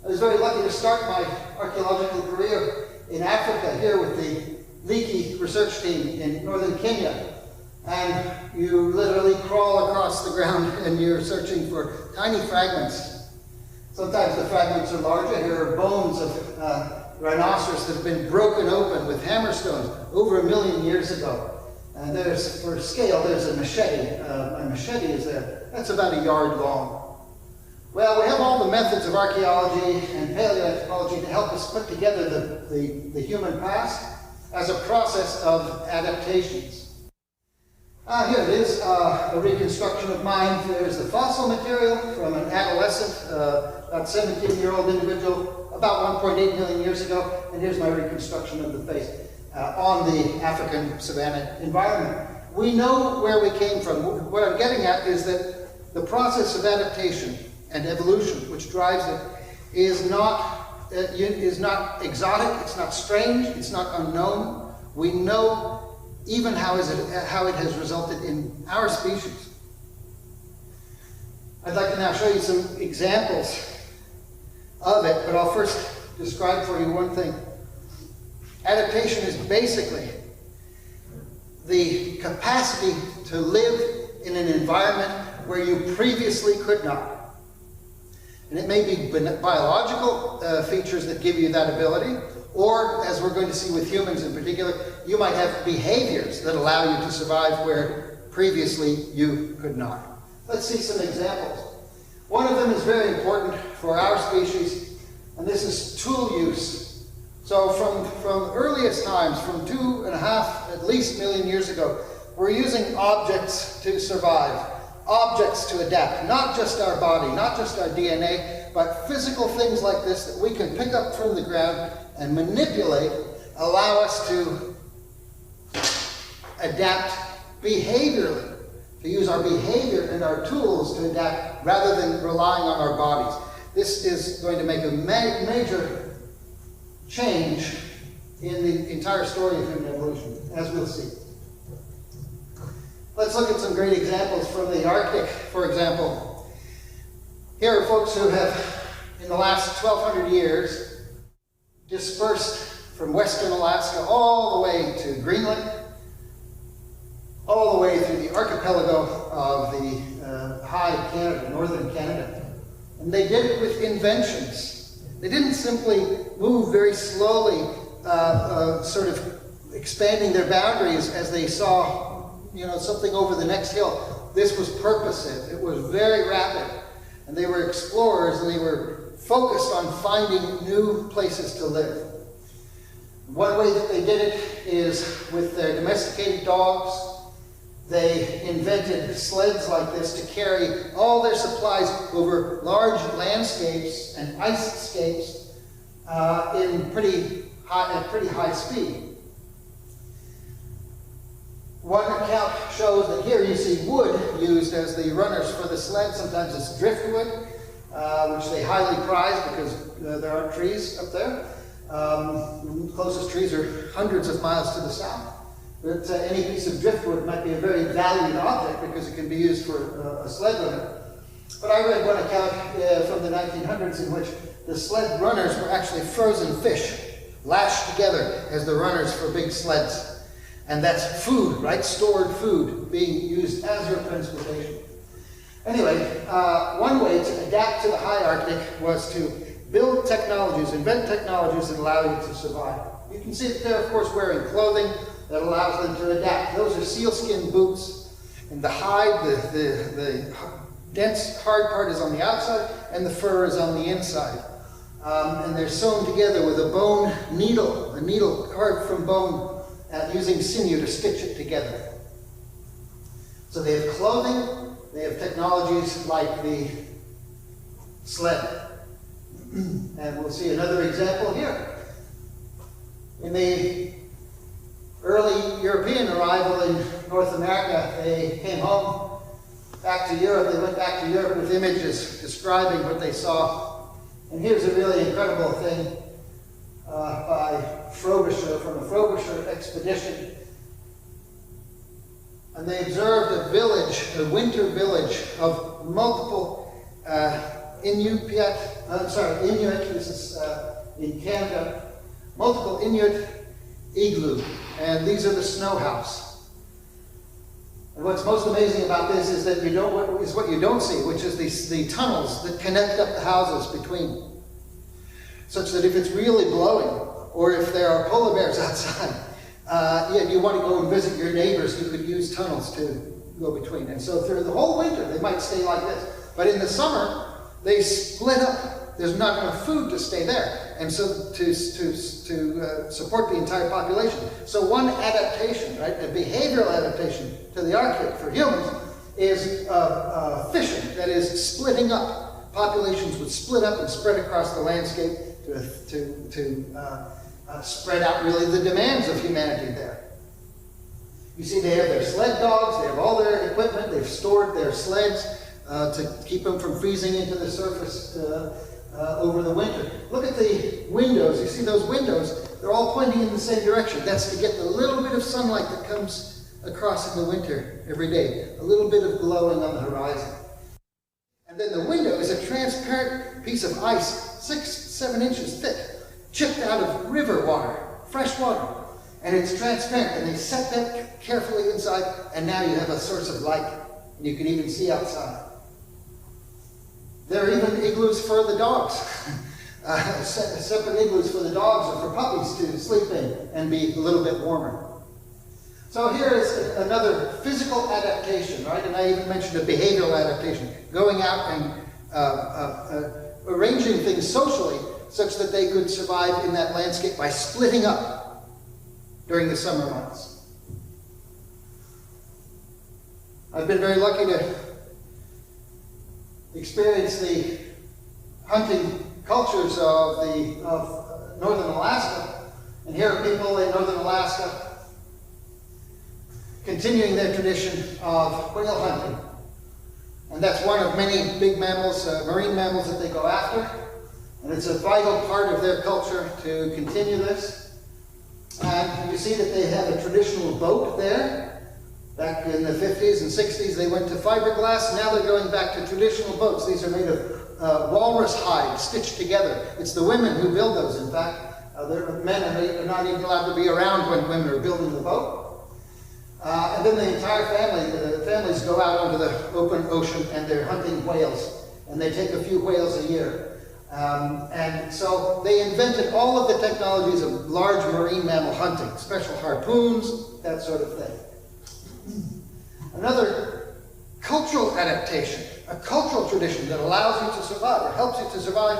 I was very lucky to start my archaeological career in Africa, here with the Leakey research team in northern Kenya. And you literally crawl across the ground and you're searching for tiny fragments. Sometimes the fragments are larger. Here are bones of rhinoceros that have been broken open with hammerstones over 1 million years ago. And there's, for scale, there's a machete. A machete is there. That's about a yard long. Well, we have all the methods of archaeology and paleoanthropology to help us put together the human past as a process of adaptations. Here it is, a reconstruction of mine. There's the fossil material from an adolescent, about 17-year-old individual, about 1.8 million years ago. And here's my reconstruction of the face on the African savanna environment. We know where we came from. What I'm getting at is that the process of adaptation and evolution, which drives it, is not exotic, it's not strange, it's not unknown. We know even how it has resulted in our species. I'd like to now show you some examples of it, but I'll first describe for you one thing. Adaptation is basically the capacity to live in an environment where you previously could not. And it may be biological features that give you that ability, or, as we're going to see with humans in particular, you might have behaviors that allow you to survive where previously you could not. Let's see some examples. One of them is very important for our species, and this is tool use. So from earliest times, from 2.5 at least million years ago, we're using objects to survive. Objects to adapt, not just our body, not just our DNA, but physical things like this that we can pick up from the ground and manipulate, allow us to adapt behaviorally, to use our behavior and our tools to adapt rather than relying on our bodies. This is going to make a major change in the entire story of human evolution, as we'll see. Let's look at some great examples from the Arctic, for example. Here are folks who have, in the last 1,200 years, dispersed from western Alaska all the way to Greenland, all the way through the archipelago of the high Canada, northern Canada. And they did it with inventions. They didn't simply move very slowly, sort of expanding their boundaries as they saw something over the next hill. This was purposive. It was very rapid. And they were explorers, and they were focused on finding new places to live. One way that they did it is with their domesticated dogs. They invented sleds like this to carry all their supplies over large landscapes and icescapes at pretty high speed. One account shows that here you see wood used as the runners for the sled. Sometimes it's driftwood, which they highly prize because there aren't trees up there. The closest trees are hundreds of miles to the south. But any piece of driftwood might be a very valued object because it can be used for a sled runner. But I read one account from the 1900s in which the sled runners were actually frozen fish, lashed together as the runners for big sleds. And that's food, right? Stored food being used as your transportation. Anyway, one way to adapt to the high Arctic was to build technologies, invent technologies that allow you to survive. You can see that they're, of course, wearing clothing that allows them to adapt. Those are sealskin boots, and the hide, the dense, hard part is on the outside, and the fur is on the inside. And they're sewn together with a bone needle, a needle carved from bone, using sinew to stitch it together. So they have clothing, they have technologies like the sled. And we'll see another example here. In the early European arrival in North America, they came home back to Europe. They went back to Europe with images describing what they saw. And here's a really incredible thing by Frobisher, from the Frobisher expedition. And they observed a village, a winter village of multiple Inuit, this is in Canada, multiple Inuit igloo, and these are the snow house. And what's most amazing about this is that what you don't see, which is the tunnels that connect up the houses between, such that if it's really blowing, or if there are polar bears outside, you want to go and visit your neighbors, you could use tunnels to go between. And so through the whole winter, they might stay like this. But in the summer, they split up. There's not enough food to stay there, and so to support the entire population. So one adaptation, right, a behavioral adaptation to the Arctic for humans is fishing, that is splitting up. Populations would split up and spread across the landscape to spread out really the demands of humanity there. You see they have their sled dogs, they have all their equipment, they've stored their sleds to keep them from freezing into the surface over the winter. Look at the windows. You see those windows? They're all pointing in the same direction. That's to get the little bit of sunlight that comes across in the winter every day. A little bit of glowing on the horizon. And then the window is a transparent piece of ice, 6-7 inches thick, chipped out of river water, fresh water. And it's transparent, and they set that carefully inside, and now you have a source of light, and you can even see outside. There are even igloos for the dogs. Separate igloos for the dogs or for puppies to sleep in and be a little bit warmer. So here is another physical adaptation, right? And I even mentioned a behavioral adaptation, going out and arranging things socially such that they could survive in that landscape by splitting up during the summer months. I've been very lucky to experience the hunting cultures of northern Alaska, and here are people in northern Alaska continuing their tradition of whale hunting. And that's one of many big mammals, marine mammals that they go after, and it's a vital part of their culture to continue this. And you see that they have a traditional boat there. Back in the 50s and 60s, they went to fiberglass. Now they're going back to traditional boats. These are made of walrus hide stitched together. It's the women who build those, in fact. The men are not even allowed to be around when women are building the boat. And then the entire family, the families go out onto the open ocean and they're hunting whales. And they take a few whales a year. And so they invented all of the technologies of large marine mammal hunting, special harpoons, that sort of thing. Another cultural adaptation, a cultural tradition that allows you to survive or helps you to survive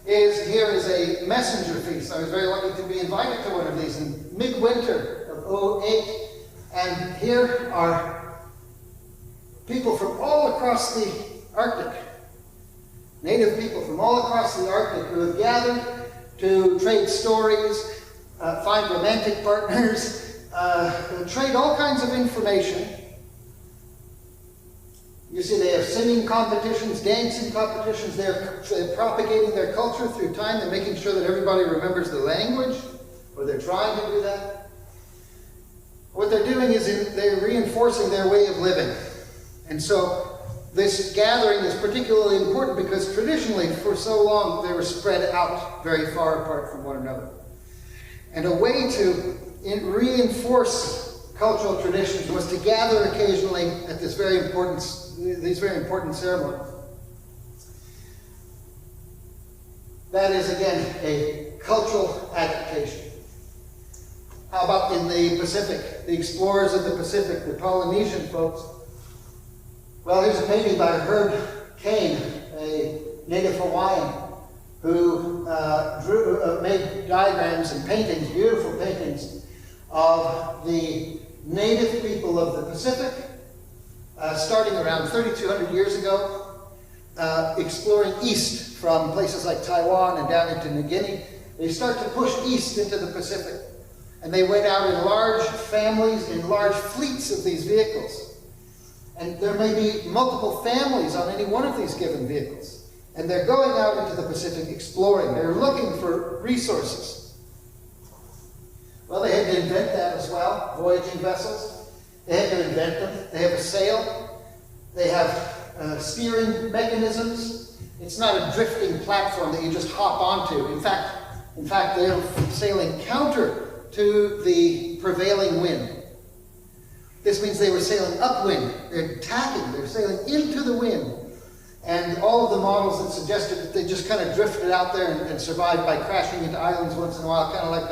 is a messenger feast. I was very lucky to be invited to one of these in midwinter of 2008. And here are people from all across the Arctic, native people from all across the Arctic who have gathered to trade stories, find romantic partners, trade all kinds of information. You see they have singing competitions, dancing competitions. They're propagating their culture through time. They're making sure that everybody remembers the language, or they're trying to do that. What they're doing is they're reinforcing their way of living. And so this gathering is particularly important because traditionally, for so long, they were spread out very far apart from one another. And a way to reinforce cultural traditions was to gather occasionally at these very important ceremonies. That is, again, a cultural adaptation. How about in the Pacific, the explorers of the Pacific, the Polynesian folks? Well, here's a painting by Herb Kane, a native Hawaiian, who made diagrams and paintings, beautiful paintings, of the native people of the Pacific, starting around 3,200 years ago, exploring east from places like Taiwan and down into New Guinea. They start to push east into the Pacific. And they went out in large families, in large fleets of these vehicles. And there may be multiple families on any one of these given vehicles. And they're going out into the Pacific exploring. They're looking for resources. Well, they had to invent that as well, voyaging vessels. They had to invent them. They have a sail. They have steering mechanisms. It's not a drifting platform that you just hop onto. In fact, they're sailing counter to the prevailing wind. This means they were sailing upwind. They're tacking. They're sailing into the wind. And all of the models that suggested that they just kind of drifted out there and survived by crashing into islands once in a while, kind of like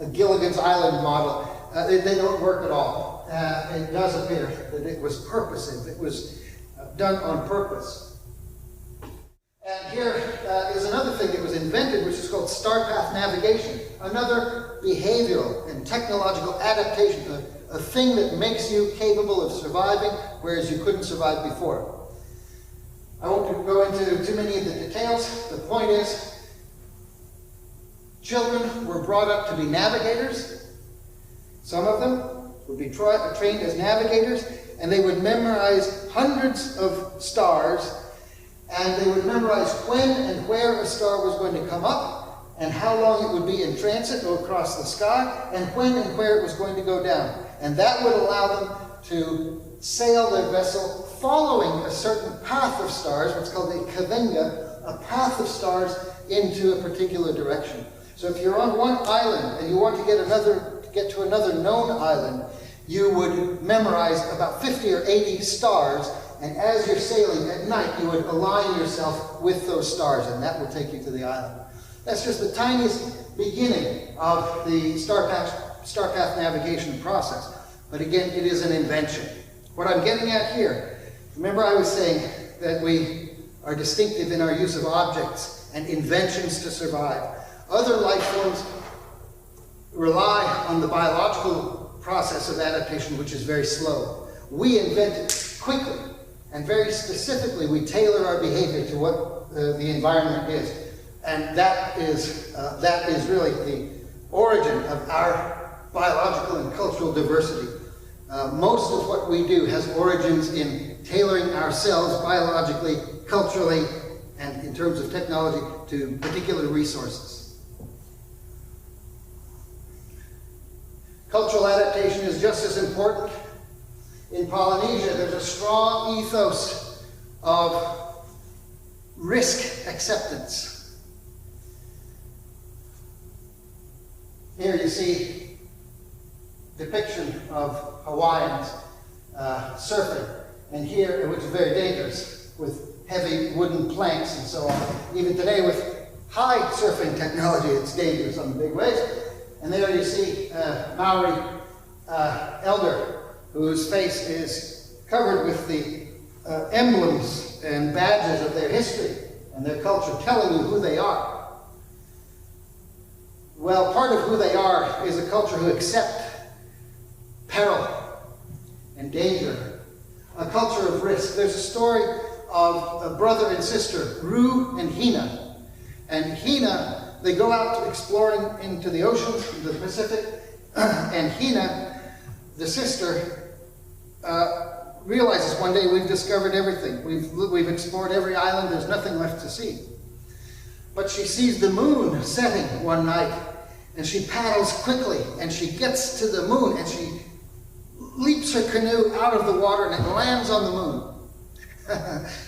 a Gilligan's Island model, they don't work at all. It does appear that it was purposive. It was done on purpose. And here is another thing that was invented, which is called star path navigation. Another behavioral and technological adaptation, a thing that makes you capable of surviving, whereas you couldn't survive before. I won't go into too many of the details. The point is, children were brought up to be navigators. Some of them would be trained as navigators, and they would memorize hundreds of stars, and they would memorize when and where a star was going to come up, and how long it would be in transit or across the sky, and when and where it was going to go down. And that would allow them to sail their vessel following a certain path of stars, what's called a kavenga, a path of stars into a particular direction. So if you're on one island and you want to get to another known island, you would memorize about 50 or 80 stars, and as you're sailing at night, you would align yourself with those stars, and that will take you to the island. That's just the tiniest beginning of the star path navigation process. But again, it is an invention. What I'm getting at here, remember I was saying that we are distinctive in our use of objects and inventions to survive. Other life forms rely on the biological process of adaptation, which is very slow. We invent it quickly, and very specifically, we tailor our behavior to what the environment is. And that is really the origin of our biological and cultural diversity. Most of what we do has origins in tailoring ourselves biologically, culturally, and in terms of technology to particular resources. Cultural adaptation is just as important. In Polynesia, there's a strong ethos of risk acceptance. Here you see depiction of Hawaiians surfing, and here, which is very dangerous, with heavy wooden planks and so on. Even today, with high surfing technology, it's dangerous on the big waves. And there you see Maori elder, whose face is covered with the emblems and badges of their history and their culture, telling you who they are. Well, part of who they are is a culture who accept peril and danger, a culture of risk. There's a story of a brother and sister, Ru and Hina. And Hina, they go out exploring into the ocean, the Pacific, and Hina, the sister, realizes one day we've discovered everything. We've explored every island, there's nothing left to see. But she sees the moon setting one night, and she paddles quickly, and she gets to the moon, and she leaps her canoe out of the water, and it lands on the moon.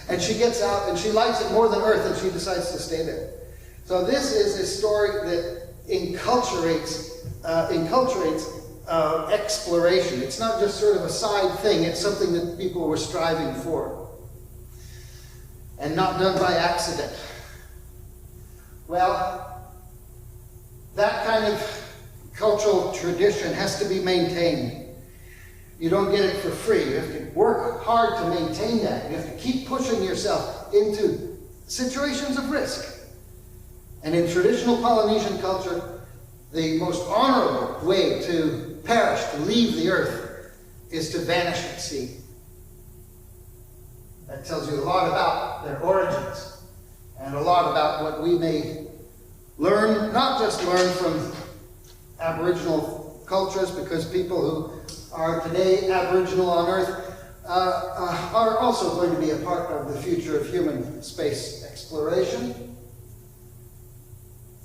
And she gets out, and she likes it more than Earth, and she decides to stay there. So this is a story that enculturates exploration. It's not just sort of a side thing, it's something that people were striving for. And not done by accident. Well, that kind of cultural tradition has to be maintained. You don't get it for free. You have to work hard to maintain that. You have to keep pushing yourself into situations of risk. And in traditional Polynesian culture, the most honorable way to perish, to leave the earth, is to vanish at sea. That tells you a lot about their origins, and a lot about what we may learn, not just learn from Aboriginal cultures, because people who are today Aboriginal on Earth are also going to be a part of the future of human space exploration.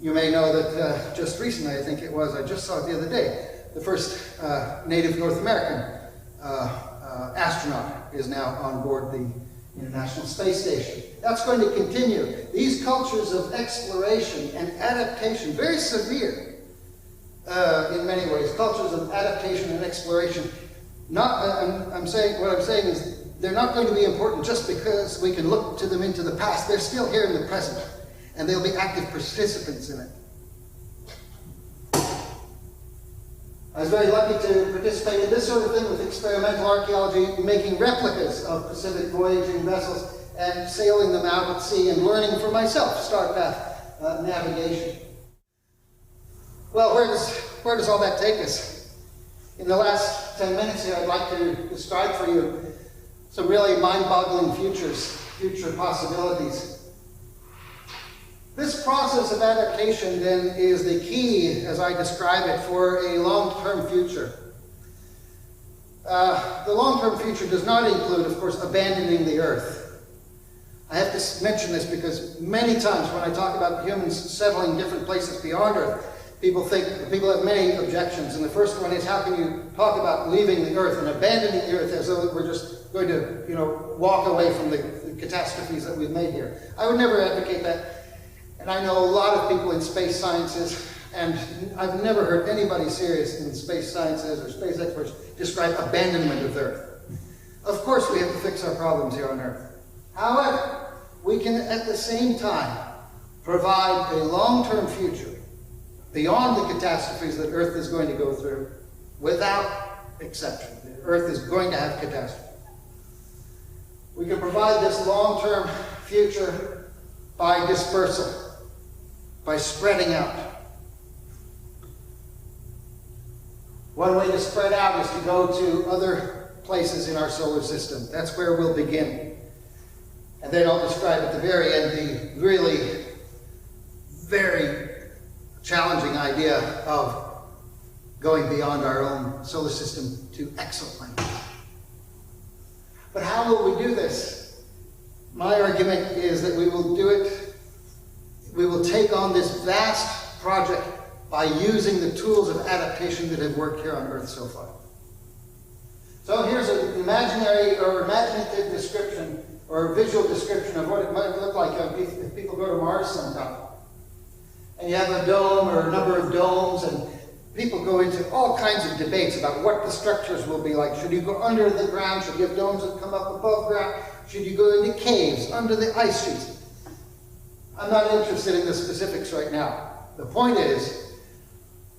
You may know that just recently, I think it was, I just saw it the other day, the first native North American astronaut is now on board the International Space Station. That's going to continue. These cultures of exploration and adaptation, very severe in many ways, cultures of adaptation and exploration. What I'm saying is they're not going to be important just because we can look to them into the past. They're still here in the present, and they'll be active participants in it. I was very lucky to participate in this sort of thing with experimental archaeology, making replicas of Pacific voyaging vessels and sailing them out at sea and learning for myself star path navigation. Well, where does all that take us? In the last 10 minutes here, I'd like to describe for you some really mind-boggling future possibilities. This process of adaptation, then, is the key, as I describe it, for a long-term future. The long-term future does not include, of course, abandoning the Earth. I have to mention this because many times when I talk about humans settling different places beyond Earth, people have many objections. And the first one is, how can you talk about leaving the Earth and abandoning the Earth as though we're just going to, walk away from the catastrophes that we've made here? I would never advocate that. And I know a lot of people in space sciences, and I've never heard anybody serious in space sciences or space experts describe abandonment of Earth. Of course we have to fix our problems here on Earth. However, we can at the same time provide a long-term future beyond the catastrophes that Earth is going to go through without exception. Earth is going to have catastrophes. We can provide this long-term future by dispersal, by spreading out. One way to spread out is to go to other places in our solar system. That's where we'll begin. And then I'll describe at the very end the really very challenging idea of going beyond our own solar system to exoplanets. But how will we do this? My argument is that we will do it, we will take on this vast project by using the tools of adaptation that have worked here on Earth so far. So here's an imaginary or imaginative description or visual description of what it might look like if people go to Mars sometime. And you have a dome or a number of domes, and people go into all kinds of debates about what the structures will be like. Should you go under the ground? Should you have domes that come up above ground? Should you go into caves, under the ice sheets? I'm not interested in the specifics right now. The point is,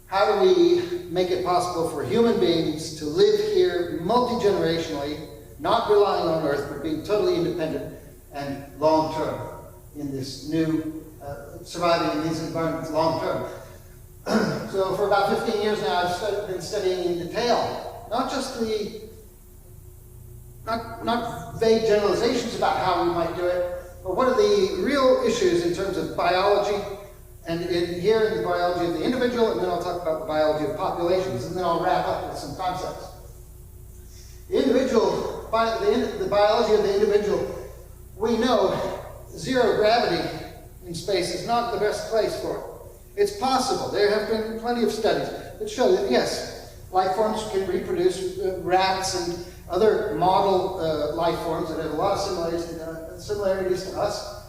how do we make it possible for human beings to live here multi-generationally, not relying on Earth, but being totally independent and long-term in this new, surviving in these environments long-term? So for about 15 years now, I've been studying in detail, not just not vague generalizations about how we might do it, but what are the real issues in terms of biology, and here in the biology of the individual, and then I'll talk about the biology of populations, and then I'll wrap up with some concepts. The biology of the individual, we know zero gravity in space is not the best place for it. It's possible. There have been plenty of studies that show that, yes, life forms can reproduce. Rats and other model life forms that have a lot of similarities to us,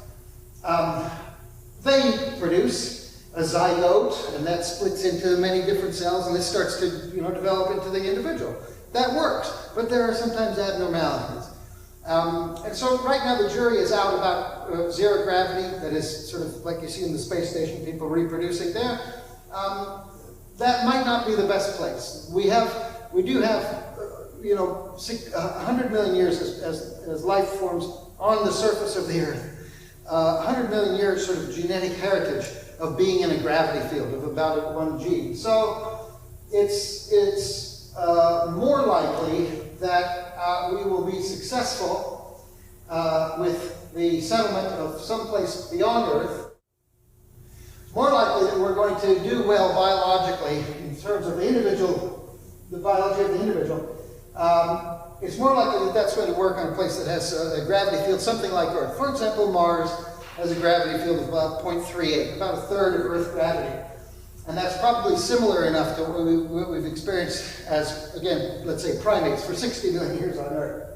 they produce a zygote, and that splits into many different cells, and this starts to develop into the individual. That works, but there are sometimes abnormalities. And so right now the jury is out about zero gravity, that is sort of like you see in the space station, people reproducing there. That might not be the best place. We do have 100 million years as life forms on the surface of the Earth. 100 million years sort of genetic heritage of being in a gravity field of about 1 G. So it's more likely that we will be successful with the settlement of someplace beyond Earth. More likely that we're going to do well biologically in terms of the individual, the biology of the individual, it's more likely that that's going to work on a place that has a gravity field something like Earth. For example, Mars has a gravity field of about 0.38, about a third of Earth gravity. And that's probably similar enough to what we've experienced as, again, let's say primates for 60 million years on Earth.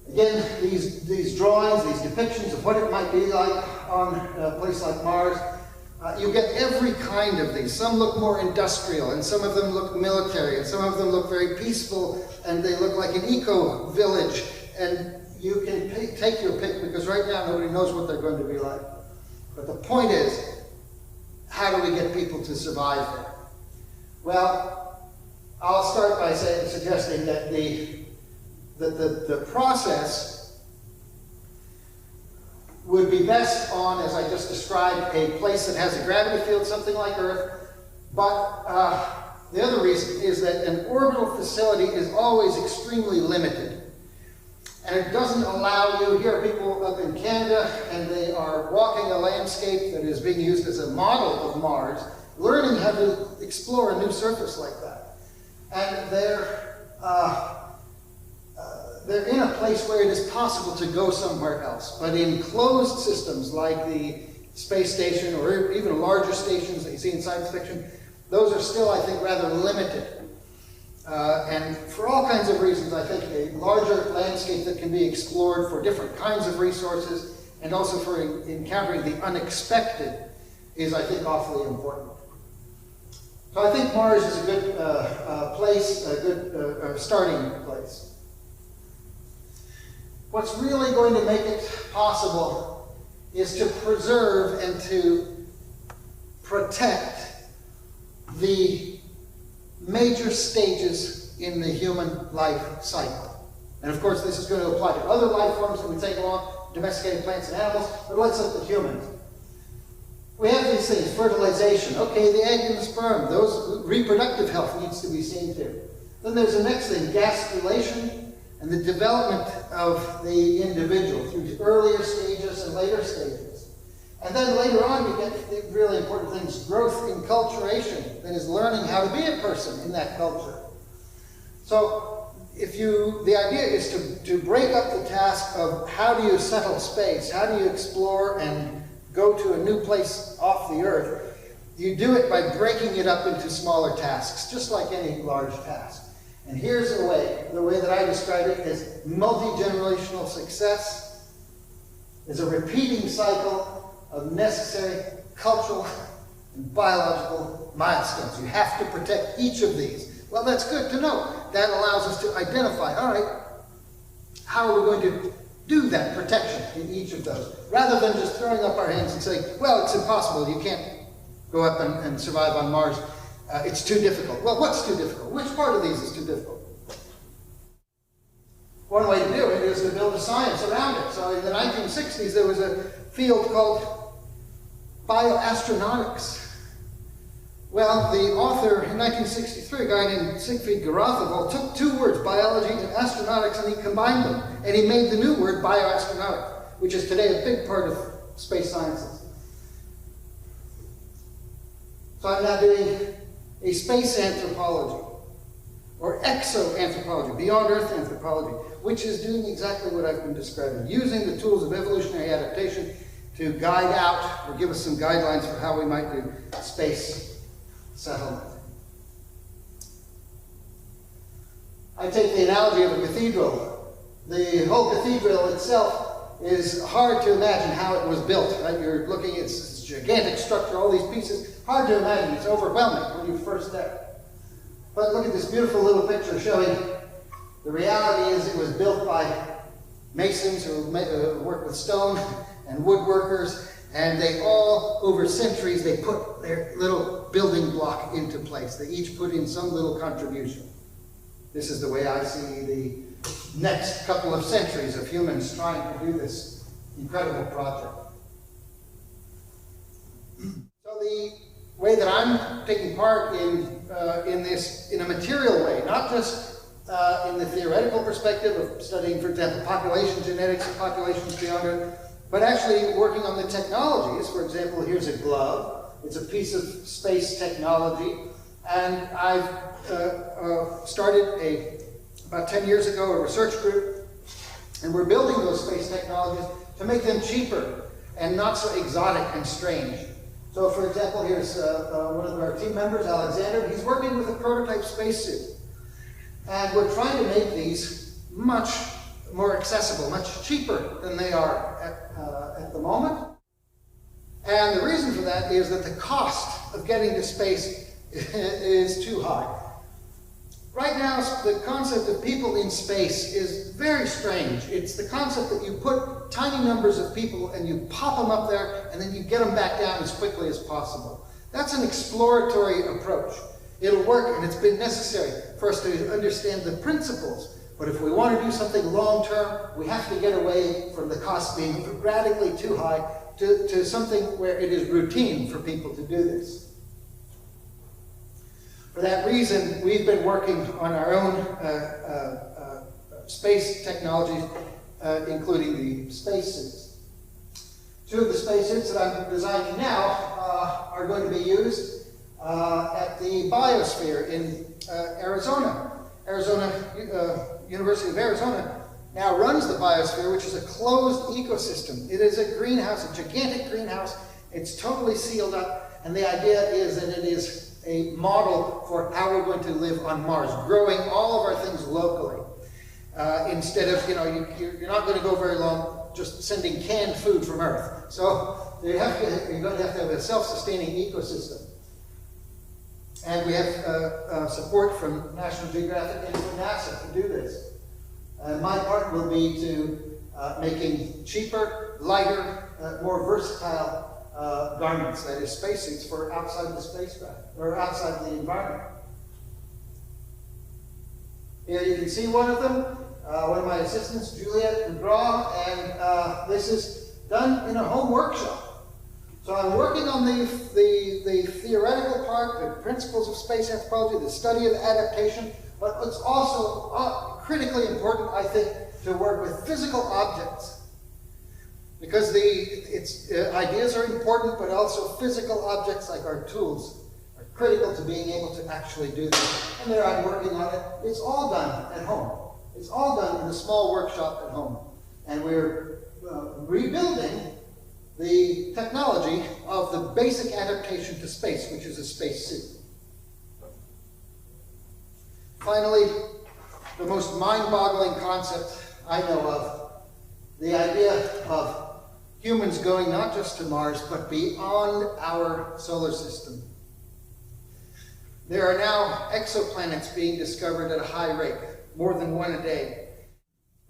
Again, these drawings, these depictions of what it might be like on a place like Mars, you get every kind of these. Some look more industrial, and some of them look military, and some of them look very peaceful, and they look like an eco-village. And you can take your pick, because right now nobody knows what they're going to be like. But the point is, how do we get people to survive there? Well, I'll start by suggesting that the process would be best on, as I just described, a place that has a gravity field, something like Earth. But the other reason is that an orbital facility is always extremely limited. And it doesn't allow you, here are people up in Canada, and they are walking a landscape that is being used as a model of Mars, learning how to explore a new surface like that. And they're in a place where it is possible to go somewhere else. But in closed systems like the space station or even larger stations that you see in science fiction, those are still, I think, rather limited. And for all kinds of reasons, I think a larger landscape that can be explored for different kinds of resources and also for encountering the unexpected is, I think, awfully important. So I think Mars is a good place, a good starting place. What's really going to make it possible is to preserve and to protect the major stages in the human life cycle. And of course, this is going to apply to other life forms that we take along, domesticated plants and animals, but let's look at humans. We have these things, fertilization. Okay, the egg and the sperm, those reproductive health needs to be seen to. Then there's the next thing, gastrulation, and the development of the individual through earlier stages and later stages. And then later on, you get the really important things, growth enculturation, that is learning how to be a person in that culture. So the idea is to break up the task of how do you settle space, how do you explore and go to a new place off the Earth. You do it by breaking it up into smaller tasks, just like any large task. And here's the way that I describe it is multi-generational success is a repeating cycle of necessary cultural and biological milestones. You have to protect each of these. Well, that's good to know. That allows us to identify, all right, how are we going to do that protection in each of those, rather than just throwing up our hands and saying, well, it's impossible, you can't go up and survive on Mars. It's too difficult. Well, what's too difficult? Which part of these is too difficult? One way to do it is to build a science around it. So in the 1960s, there was a field called bioastronautics. Well, the author in 1963, a guy named Siegfried Garothevall, took two words, biology and astronautics, and he combined them. And he made the new word bioastronautics, which is today a big part of space sciences. So I'm now doing a space anthropology, or exoanthropology, beyond Earth anthropology, which is doing exactly what I've been describing, using the tools of evolutionary adaptation to guide out, or give us some guidelines for how we might do space settlement. I take the analogy of a cathedral. The whole cathedral itself is hard to imagine how it was built, right? You're looking at this gigantic structure, all these pieces. Hard to imagine. It's overwhelming when you first step. But look at this beautiful little picture showing the reality is it was built by masons who work with stone and woodworkers, and they all, over centuries, they put their little building block into place. They each put in some little contribution. This is the way I see the next couple of centuries of humans trying to do this incredible project. So the way that I'm taking part in this in a material way, not just in the theoretical perspective of studying, for example, population genetics and populations beyond Earth, but actually working on the technologies. For example, here's a glove. It's a piece of space technology. And I've started about 10 years ago, a research group, and we're building those space technologies to make them cheaper and not so exotic and strange. So for example, here's one of our team members, Alexander. He's working with a prototype spacesuit. And we're trying to make these much more accessible, much cheaper than they are at the moment. And the reason for that is that the cost of getting to space is too high. Right now, the concept of people in space is very strange. It's the concept that you put tiny numbers of people and you pop them up there and then you get them back down as quickly as possible. That's an exploratory approach. It'll work, and it's been necessary for us to understand the principles. But if we want to do something long term, we have to get away from the cost being radically too high to something where it is routine for people to do this. For that reason, we've been working on our own space technologies, including the spacesuits. Two of the spacesuits that I'm designing now are going to be used at the biosphere in Arizona. University of Arizona now runs the biosphere, which is a closed ecosystem. It is a greenhouse, a gigantic greenhouse. It's totally sealed up, and the idea is that it is a model for how we're going to live on Mars, growing all of our things locally. Instead of, you're not going to go very long just sending canned food from Earth. So you're going to have a self-sustaining ecosystem. And we have support from National Geographic and from NASA to do this. My part will be to making cheaper, lighter, more versatile garments, that is spacesuits, for outside the spacecraft, or outside the environment. Here you can see one of them, one of my assistants, Juliet, who draw, and this is done in a home workshop. So I'm working on the theoretical part, the principles of space anthropology, the study of adaptation, but it's also critically important, I think, to work with physical objects. Because ideas are important, but also physical objects like our tools are critical to being able to actually do this. And there I'm working on it. It's all done at home. It's all done in a small workshop at home. And we're rebuilding the technology of the basic adaptation to space, which is a spacesuit. Finally, the most mind-boggling concept I know of, the idea of humans going not just to Mars, but beyond our solar system. There are now exoplanets being discovered at a high rate, more than one a day.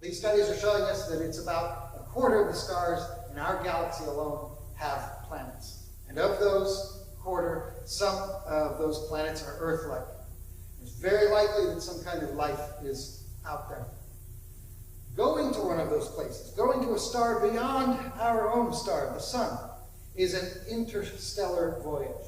These studies are showing us that it's about a quarter of the stars in our galaxy alone have planets. And of those quarter, some of those planets are Earth-like. It's very likely that some kind of life is out there. Going to one of those places, going to a star beyond our own star, the sun, is an interstellar voyage.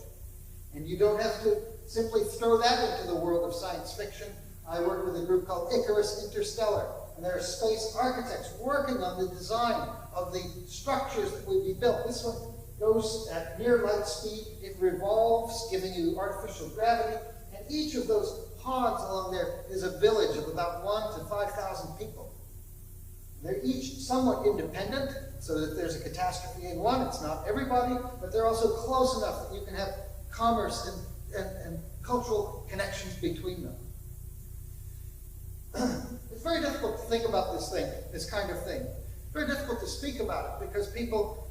And you don't have to simply throw that into the world of science fiction. I work with a group called Icarus Interstellar, and there are space architects working on the design of the structures that would be built. This one goes at near light speed. It revolves, giving you artificial gravity, and each of those pods along there is a village of about 1,000 to 5,000 people. They're each somewhat independent, so that if there's a catastrophe in one, it's not everybody, but they're also close enough that you can have commerce and cultural connections between them. It's very difficult to think about this kind of thing. Very difficult to speak about it because people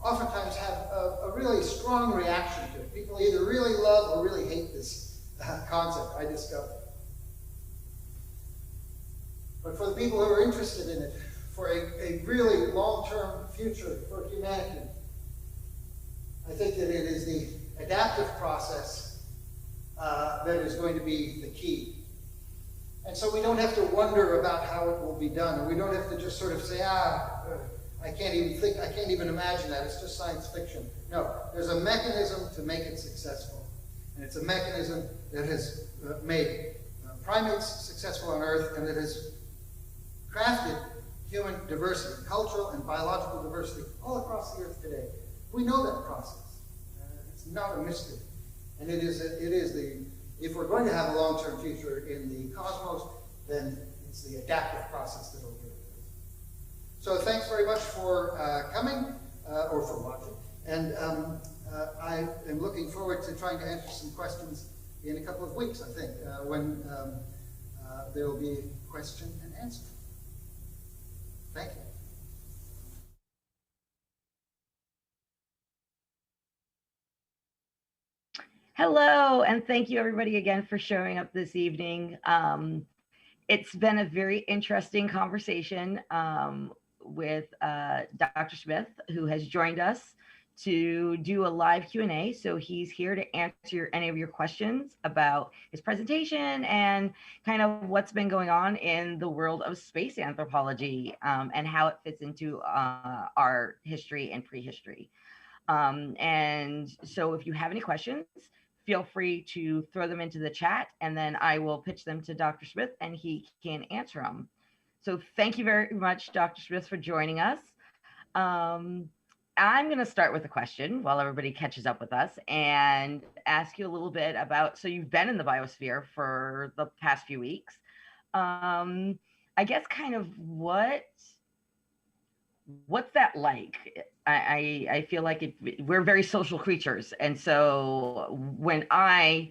oftentimes have a really strong reaction to it. People either really love or really hate this concept, I discovered. But for the people who are interested in it, for a really long-term future for humanity, I think that it is the adaptive process that is going to be the key. And so we don't have to wonder about how it will be done, and we don't have to just sort of say, I can't even imagine that, it's just science fiction. No, there's a mechanism to make it successful. And it's a mechanism that has made primates successful on Earth, and that has crafted human diversity, cultural and biological diversity, all across the Earth today. We know that process. It's not a mystery. And it is the, if we're going to have a long-term future in the cosmos, then it's the adaptive process that will do it. So thanks very much for coming, or for watching. And I am looking forward to trying to answer some questions in a couple of weeks, I think, when there will be question and answer. Thank you. Hello, and thank you everybody again for showing up this evening. It's been a very interesting conversation with Dr. Smith, who has joined us to do a live Q&A. So he's here to answer any of your questions about his presentation and kind of what's been going on in the world of space anthropology and how it fits into our history and prehistory. And so if you have any questions, feel free to throw them into the chat, and then I will pitch them to Dr. Smith and he can answer them. So thank you very much, Dr. Smith, for joining us. I'm going to start with a question while everybody catches up with us and ask you a little bit about, so you've been in the biosphere for the past few weeks. I guess kind of what's that like? I feel like we're very social creatures. And so when I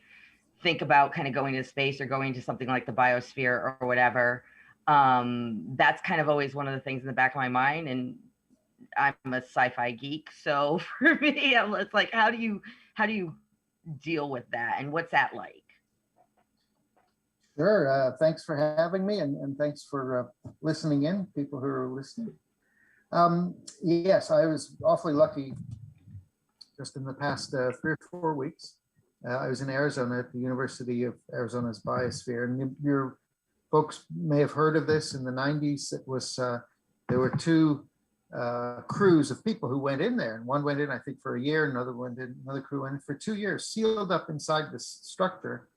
think about kind of going to space or going to something like the biosphere or whatever, that's kind of always one of the things in the back of my mind. And I'm a sci-fi geek. So for me, it's like, how do you deal with that? And what's that like? Sure. Thanks for having me, and thanks for listening in, people who are listening. Yes, I was awfully lucky just in the past 3 or 4 weeks. I was in Arizona at the University of Arizona's Biosphere, and your folks may have heard of this in the 90s. It was, there were 2 crews of people who went in there, and one went in, I think, for a year, another crew went in for 2 years, sealed up inside this structure,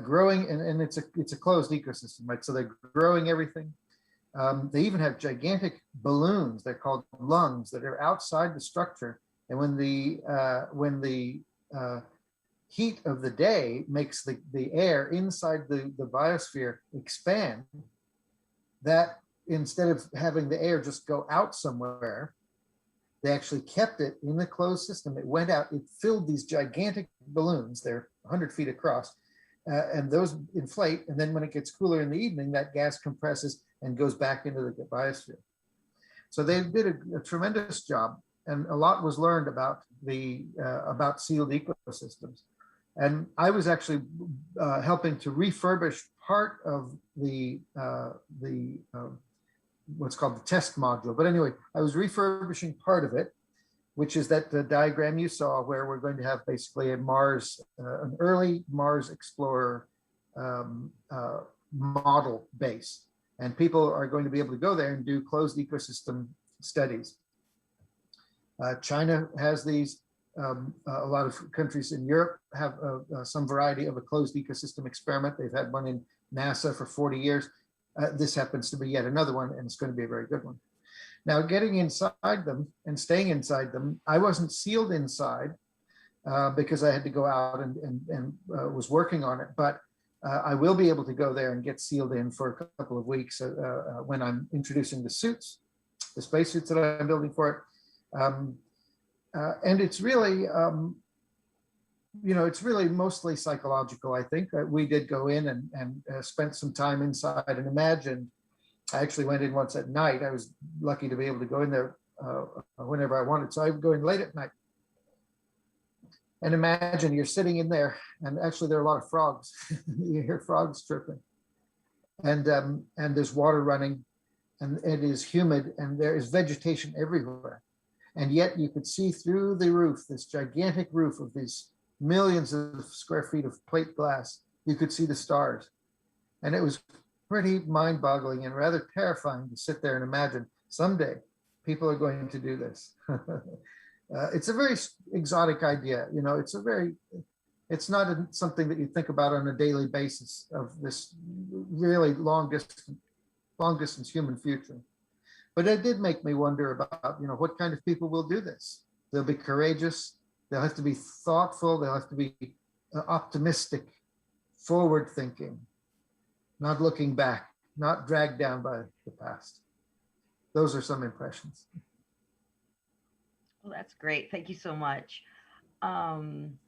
growing, and it's a closed ecosystem, right? So they're growing everything. They even have gigantic balloons, they're called lungs, that are outside the structure. And when the heat of the day makes the air inside the biosphere expand, that instead of having the air just go out somewhere, they actually kept it in the closed system. It went out, it filled these gigantic balloons, they're 100 feet across, and those inflate. And then when it gets cooler in the evening, that gas compresses and goes back into the biosphere. So they did a tremendous job, and a lot was learned about about sealed ecosystems. And I was actually helping to refurbish part of what's called the test module. But anyway, I was refurbishing part of it, which is that the diagram you saw, where we're going to have basically a Mars, an early Mars explorer model base. And people are going to be able to go there and do closed ecosystem studies. China has these. A lot of countries in Europe have some variety of a closed ecosystem experiment. They've had one in NASA for 40 years. This happens to be yet another one, and it's going to be a very good one. Now, getting inside them and staying inside them, I wasn't sealed inside because I had to go out and was working on it. But I will be able to go there and get sealed in for a couple of weeks when I'm introducing the suits, the spacesuits that I'm building for it. And it's really, it's really mostly psychological, I think. We did go in and spent some time inside and imagined. I actually went in once at night. I was lucky to be able to go in there whenever I wanted. So I would go in late at night. And imagine you're sitting in there, and actually there are a lot of frogs. You hear frogs chirping. And there's water running, and it is humid, and there is vegetation everywhere. And yet you could see through the roof, this gigantic roof of these millions of square feet of plate glass. You could see the stars. And it was pretty mind-boggling and rather terrifying to sit there and imagine someday people are going to do this. It's a very exotic idea. It's not something that you think about on a daily basis of this really long distance human future. But it did make me wonder about, what kind of people will do this. They'll be courageous. They'll have to be thoughtful. They'll have to be optimistic, forward thinking, not looking back, not dragged down by the past. Those are some impressions. Well, that's great. Thank you so much. I'm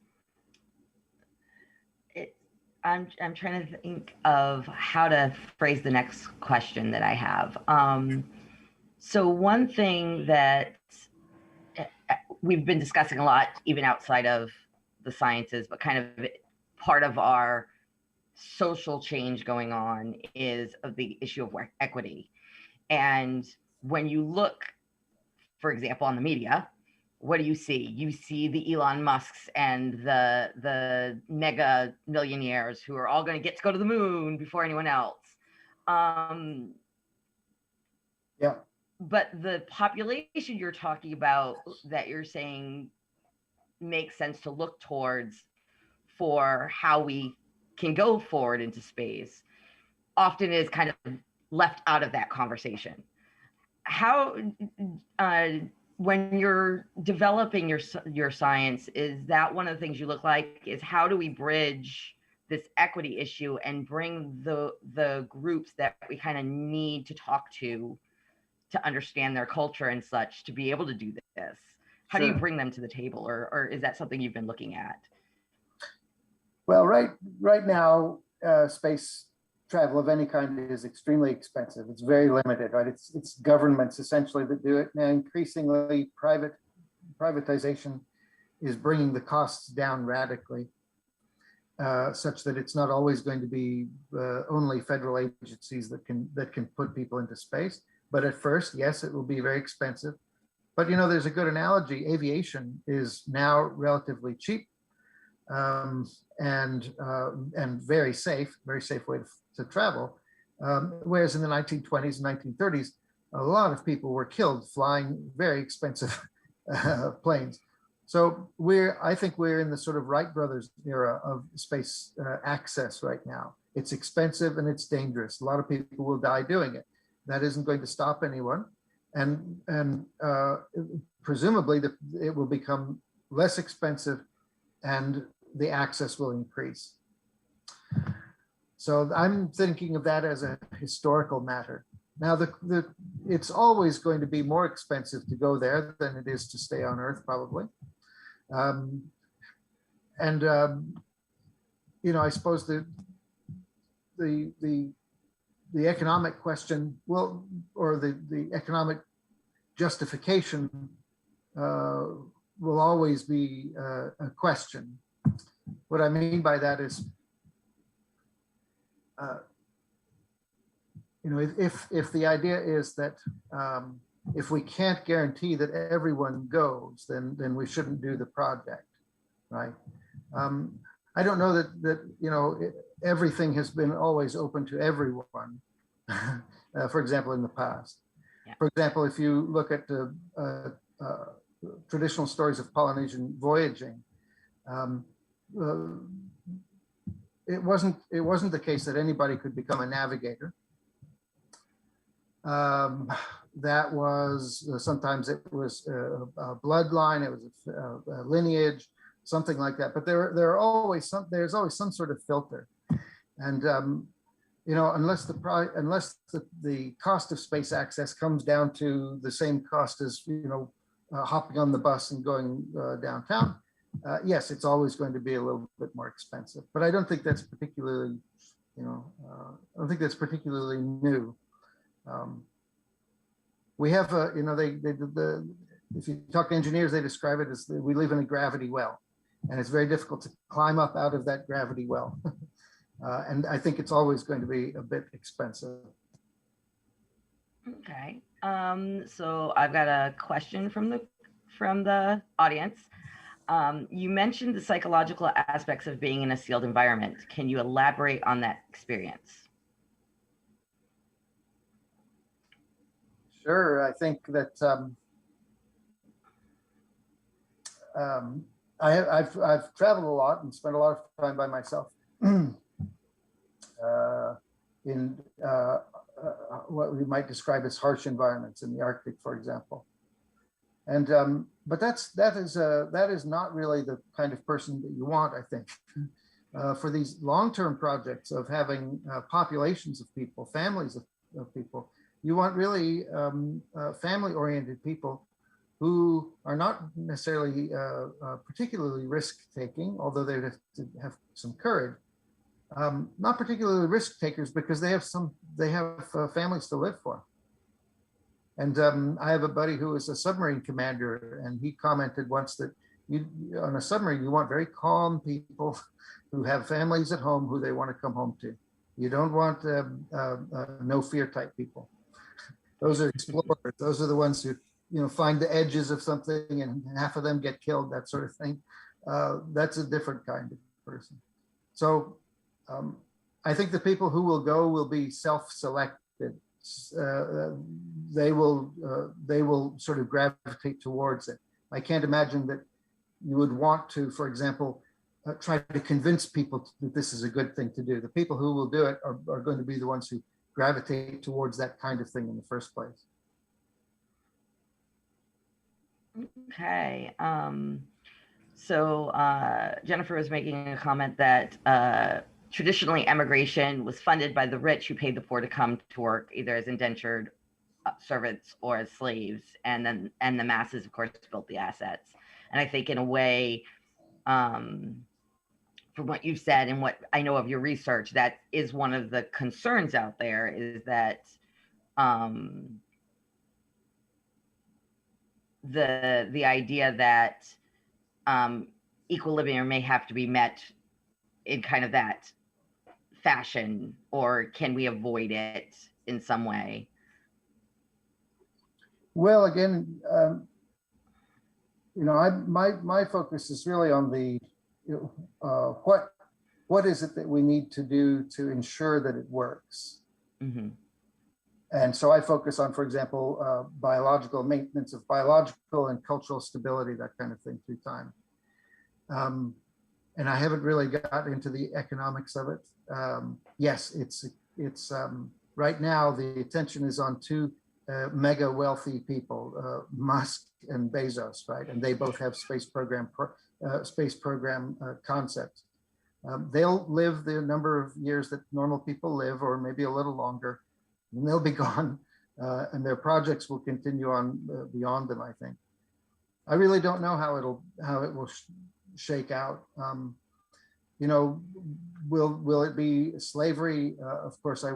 trying to think of how to phrase the next question that I have. So one thing that we've been discussing a lot, even outside of the sciences, but kind of part of our social change going on is of the issue of equity. And when you look, for example, on the media, what do you see? You see the Elon Musks and the mega millionaires who are all going to get to go to the moon before anyone else. Yeah. But the population you're talking about that you're saying makes sense to look towards for how we can go forward into space often is kind of left out of that conversation. How, when you're developing your science, is that one of the things you look like is how do we bridge this equity issue and bring the groups that we kind of need to talk to understand their culture and such to be able to do this? How do you bring them to the table, or is that something you've been looking at? Well, right now, space travel of any kind is extremely expensive. It's very limited, right? It's governments essentially that do it. Now, increasingly, privatization is bringing the costs down radically, such that it's not always going to be only federal agencies that can put people into space. But at first, yes, it will be very expensive. But you know, there's a good analogy. Aviation is now relatively cheap and very safe way to travel. Whereas in the 1920s and 1930s, a lot of people were killed flying very expensive planes. So I think we're in the sort of Wright brothers era of space access right now. It's expensive and it's dangerous. A lot of people will die doing it. That isn't going to stop anyone. And presumably it will become less expensive and the access will increase. So I'm thinking of that as a historical matter. Now, it's always going to be more expensive to go there than it is to stay on Earth, probably. You know, I suppose the economic question or the economic justification will always be a question. What I mean by that is, you know, if the idea is that if we can't guarantee that everyone goes, then we shouldn't do the project, right? I don't know that you know, everything has been always open to everyone. For example, in the past. Yeah. For example, if you look at the traditional stories of Polynesian voyaging, it wasn't the case that anybody could become a navigator. That was sometimes it was a bloodline, it was a lineage, something like that. But there's always some sort of filter, and you know, unless the cost of space access comes down to the same cost as, you know, hopping on the bus and going downtown, yes, it's always going to be a little bit more expensive. But I don't think that's particularly, you know, I don't think that's particularly new. We have a, you know, if you talk to engineers, they describe it as we live in a gravity well, and it's very difficult to climb up out of that gravity well. And I think it's always going to be a bit expensive. Okay. So I've got a question from the audience. You mentioned the psychological aspects of being in a sealed environment. Can you elaborate on that experience? Sure. I think that I've traveled a lot and spent a lot of time by myself. In what we might describe as harsh environments in the Arctic, for example. And but that is not really the kind of person that you want, I think. For these long-term projects of having populations of people, families of people, you want really family-oriented people who are not necessarily particularly risk-taking, although they have to have some courage. Not particularly risk takers because they have families to live for. And I have a buddy who is a submarine commander, and he commented once that on a submarine, you want very calm people who have families at home who they want to come home to. You don't want no fear type people. Those are explorers. Those are the ones who find the edges of something and half of them get killed, that sort of thing. That's a different kind of person. So I think the people who will go will be self-selected. They will sort of gravitate towards it. I can't imagine that you would want to, for example, try to convince people that this is a good thing to do. The people who will do it are going to be the ones who gravitate towards that kind of thing in the first place. Okay. So Jennifer was making a comment that traditionally emigration was funded by the rich who paid the poor to come to work either as indentured servants or as slaves, and the masses, of course, built the assets. And I think in a way, from what you've said and what I know of your research, that is one of the concerns out there, is that the idea that equilibrium may have to be met in kind of that fashion, or can we avoid it in some way? Well, again, my focus is really on the what is it that we need to do to ensure that it works. Mm-hmm. And so I focus on, for example, biological maintenance of biological and cultural stability, that kind of thing, through time. And I haven't really got into the economics of it. Yes, it's right now the attention is on two mega wealthy people, Musk and Bezos, right? And they both have space program concepts. They'll live the number of years that normal people live, or maybe a little longer, and they'll be gone, and their projects will continue on beyond them, I think. I really don't know how it will shake out. Will it be slavery? Of course, I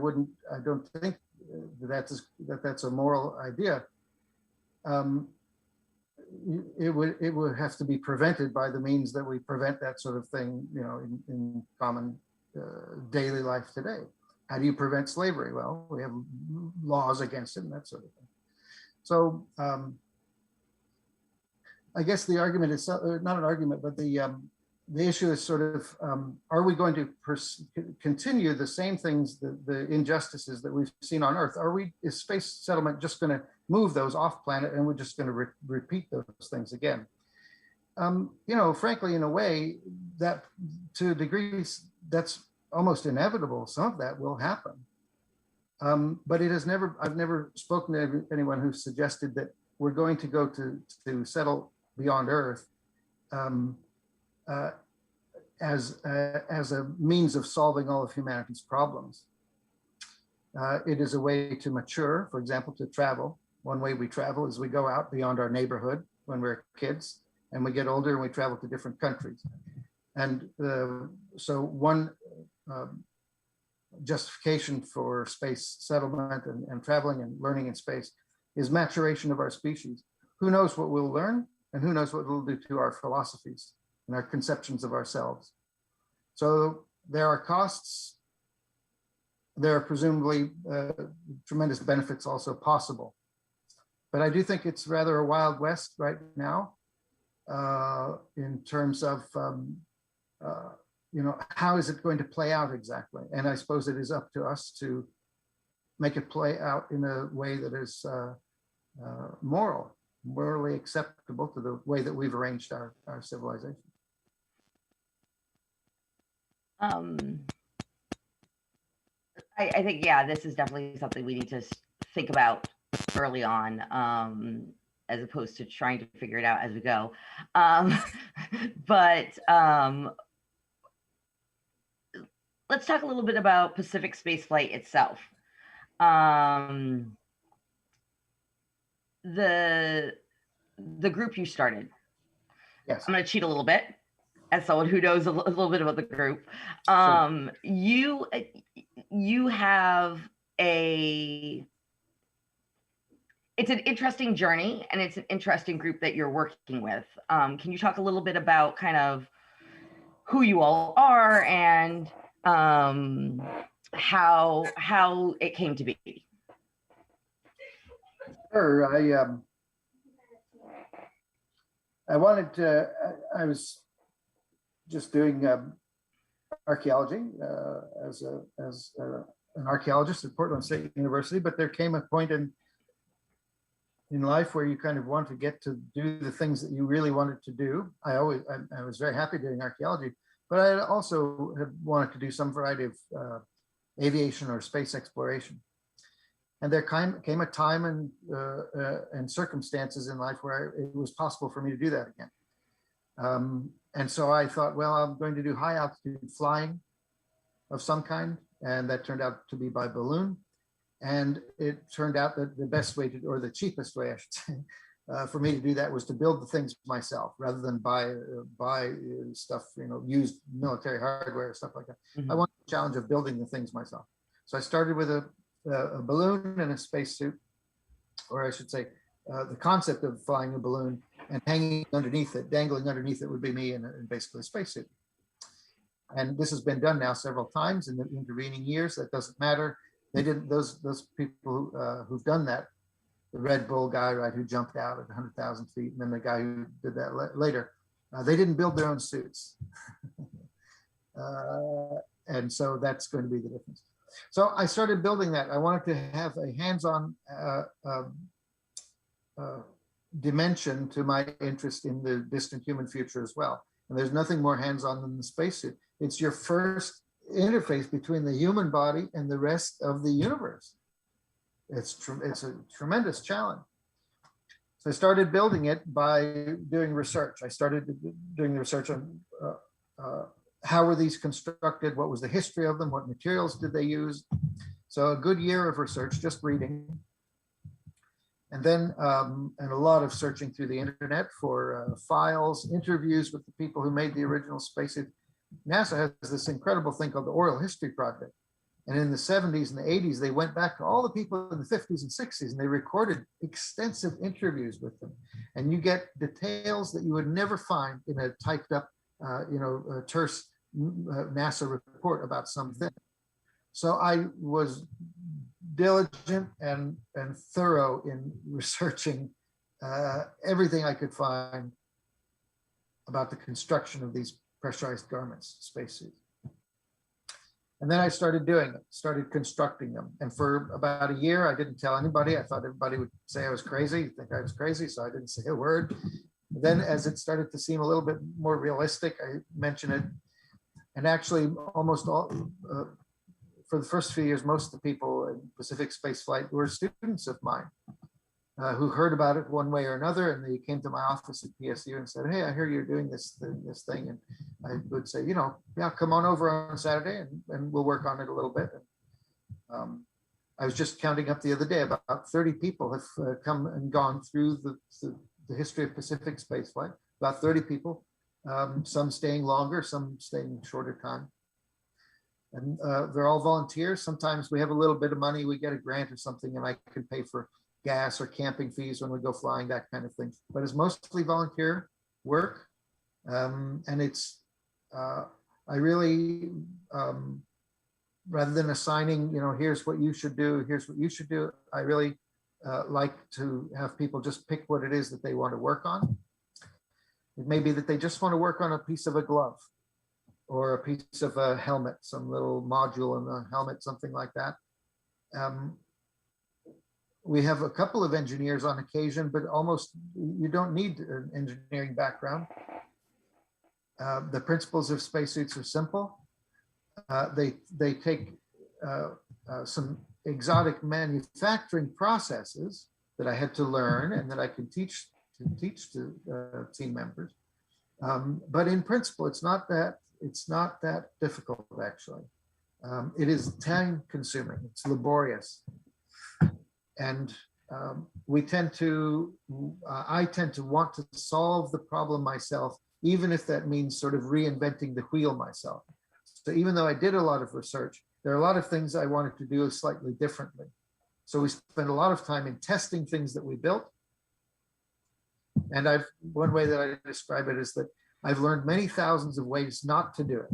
don't think that's a moral idea. It would have to be prevented by the means that we prevent that sort of thing, in common daily life today. How do you prevent slavery? Well, we have laws against it and that sort of thing. So I guess the argument is not an argument, but the issue is sort of, are we going to continue the same things, the injustices that we've seen on Earth? Is space settlement just going to move those off planet, and we're just going to repeat those things again? Frankly, in a way, that to a degree, that's almost inevitable. Some of that will happen. But I've never spoken to anyone who suggested that we're going to go to settle beyond Earth as a means of solving all of humanity's problems. It is a way to mature, for example, to travel. One way we travel is we go out beyond our neighborhood when we're kids, and we get older and we travel to different countries. And so one justification for space settlement and traveling and learning in space is maturation of our species. Who knows what we'll learn, and who knows what it'll do to our philosophies and our conceptions of ourselves. So there are costs. There are presumably tremendous benefits also possible. But I do think it's rather a Wild West right now in terms of, how is it going to play out exactly? And I suppose it is up to us to make it play out in a way that is morally acceptable to the way that we've arranged our civilization. I think, yeah, this is definitely something we need to think about early on. as opposed to trying to figure it out as we go. But let's talk a little bit about Pacific Spaceflight itself. The group you started. Yes. I'm going to cheat a little bit as someone who knows a little bit about the group. Sure. You have it's an interesting journey, and it's an interesting group that you're working with. Can you talk a little bit about kind of who you all are and how it came to be? Sure. I wanted to. I was just doing archaeology as an archaeologist at Portland State University, but there came a point in life where you kind of want to get to do the things that you really wanted to do. I was very happy doing archaeology, but I also had wanted to do some variety of aviation or space exploration. And there came a time and circumstances in life where it was possible for me to do that again. And so I thought, well, I'm going to do high altitude flying of some kind. And that turned out to be by balloon. And it turned out that the best way to, or the cheapest way, I should say, for me to do that was to build the things myself rather than buy stuff, used military hardware, stuff like that. Mm-hmm. I wanted the challenge of building the things myself. So I started with a balloon and a spacesuit, or I should say, the concept of flying a balloon and hanging underneath it, dangling underneath it would be me in basically a spacesuit. And this has been done now several times in the intervening years. That doesn't matter. They didn't, those people who've done that, the Red Bull guy, right, who jumped out at 100,000 feet, and then the guy who did that later, they didn't build their own suits. And so that's going to be the difference. So I started building that. I wanted to have a hands-on dimension to my interest in the distant human future as well. And there's nothing more hands-on than the spacesuit. It's your first interface between the human body and the rest of the universe. It's a tremendous challenge. So I started building it by doing research. I started doing the research on how were these constructed? What was the history of them? What materials did they use? So a good year of research, just reading. And then and a lot of searching through the internet for files, interviews with the people who made the original spacesuit. NASA has this incredible thing called the Oral History Project. And in the 70s and the 80s, they went back to all the people in the 50s and 60s, and they recorded extensive interviews with them. And you get details that you would never find in a typed up, a terse NASA report about something. So I was diligent and thorough in researching everything I could find about the construction of these pressurized garments, spacesuits. And then I started doing it, started constructing them. And for about a year, I didn't tell anybody. I thought everybody would say I was crazy, think I was crazy, so I didn't say a word. Then as it started to seem a little bit more realistic, I mentioned it. And actually almost all, for the first few years, most of the people in Pacific Spaceflight were students of mine who heard about it one way or another. And they came to my office at PSU and said, hey, I hear you're doing this thing. And I would say, yeah, come on over on Saturday and we'll work on it a little bit. I was just counting up the other day, about 30 people have come and gone through the history of Pacific Spaceflight, about 30 people, some staying longer, some staying shorter time. And they're all volunteers. Sometimes we have a little bit of money, we get a grant or something, and I can pay for gas or camping fees when we go flying, that kind of thing. But it's mostly volunteer work. And it's, I really, rather than assigning, here's what you should do, here's what you should do, I really like to have people just pick what it is that they want to work on. It may be that they just want to work on a piece of a glove or a piece of a helmet, some little module in the helmet, something like that. We have a couple of engineers on occasion, but almost you don't need an engineering background. The principles of spacesuits are simple. They take some exotic manufacturing processes that I had to learn and that I could teach to team members. But in principle, it's not that difficult actually. It is time consuming, it's laborious. And I tend to want to solve the problem myself, even if that means sort of reinventing the wheel myself. So even though I did a lot of research, there are a lot of things I wanted to do slightly differently. So we spent a lot of time in testing things that we built. And one way that I describe it is that I've learned many thousands of ways not to do it.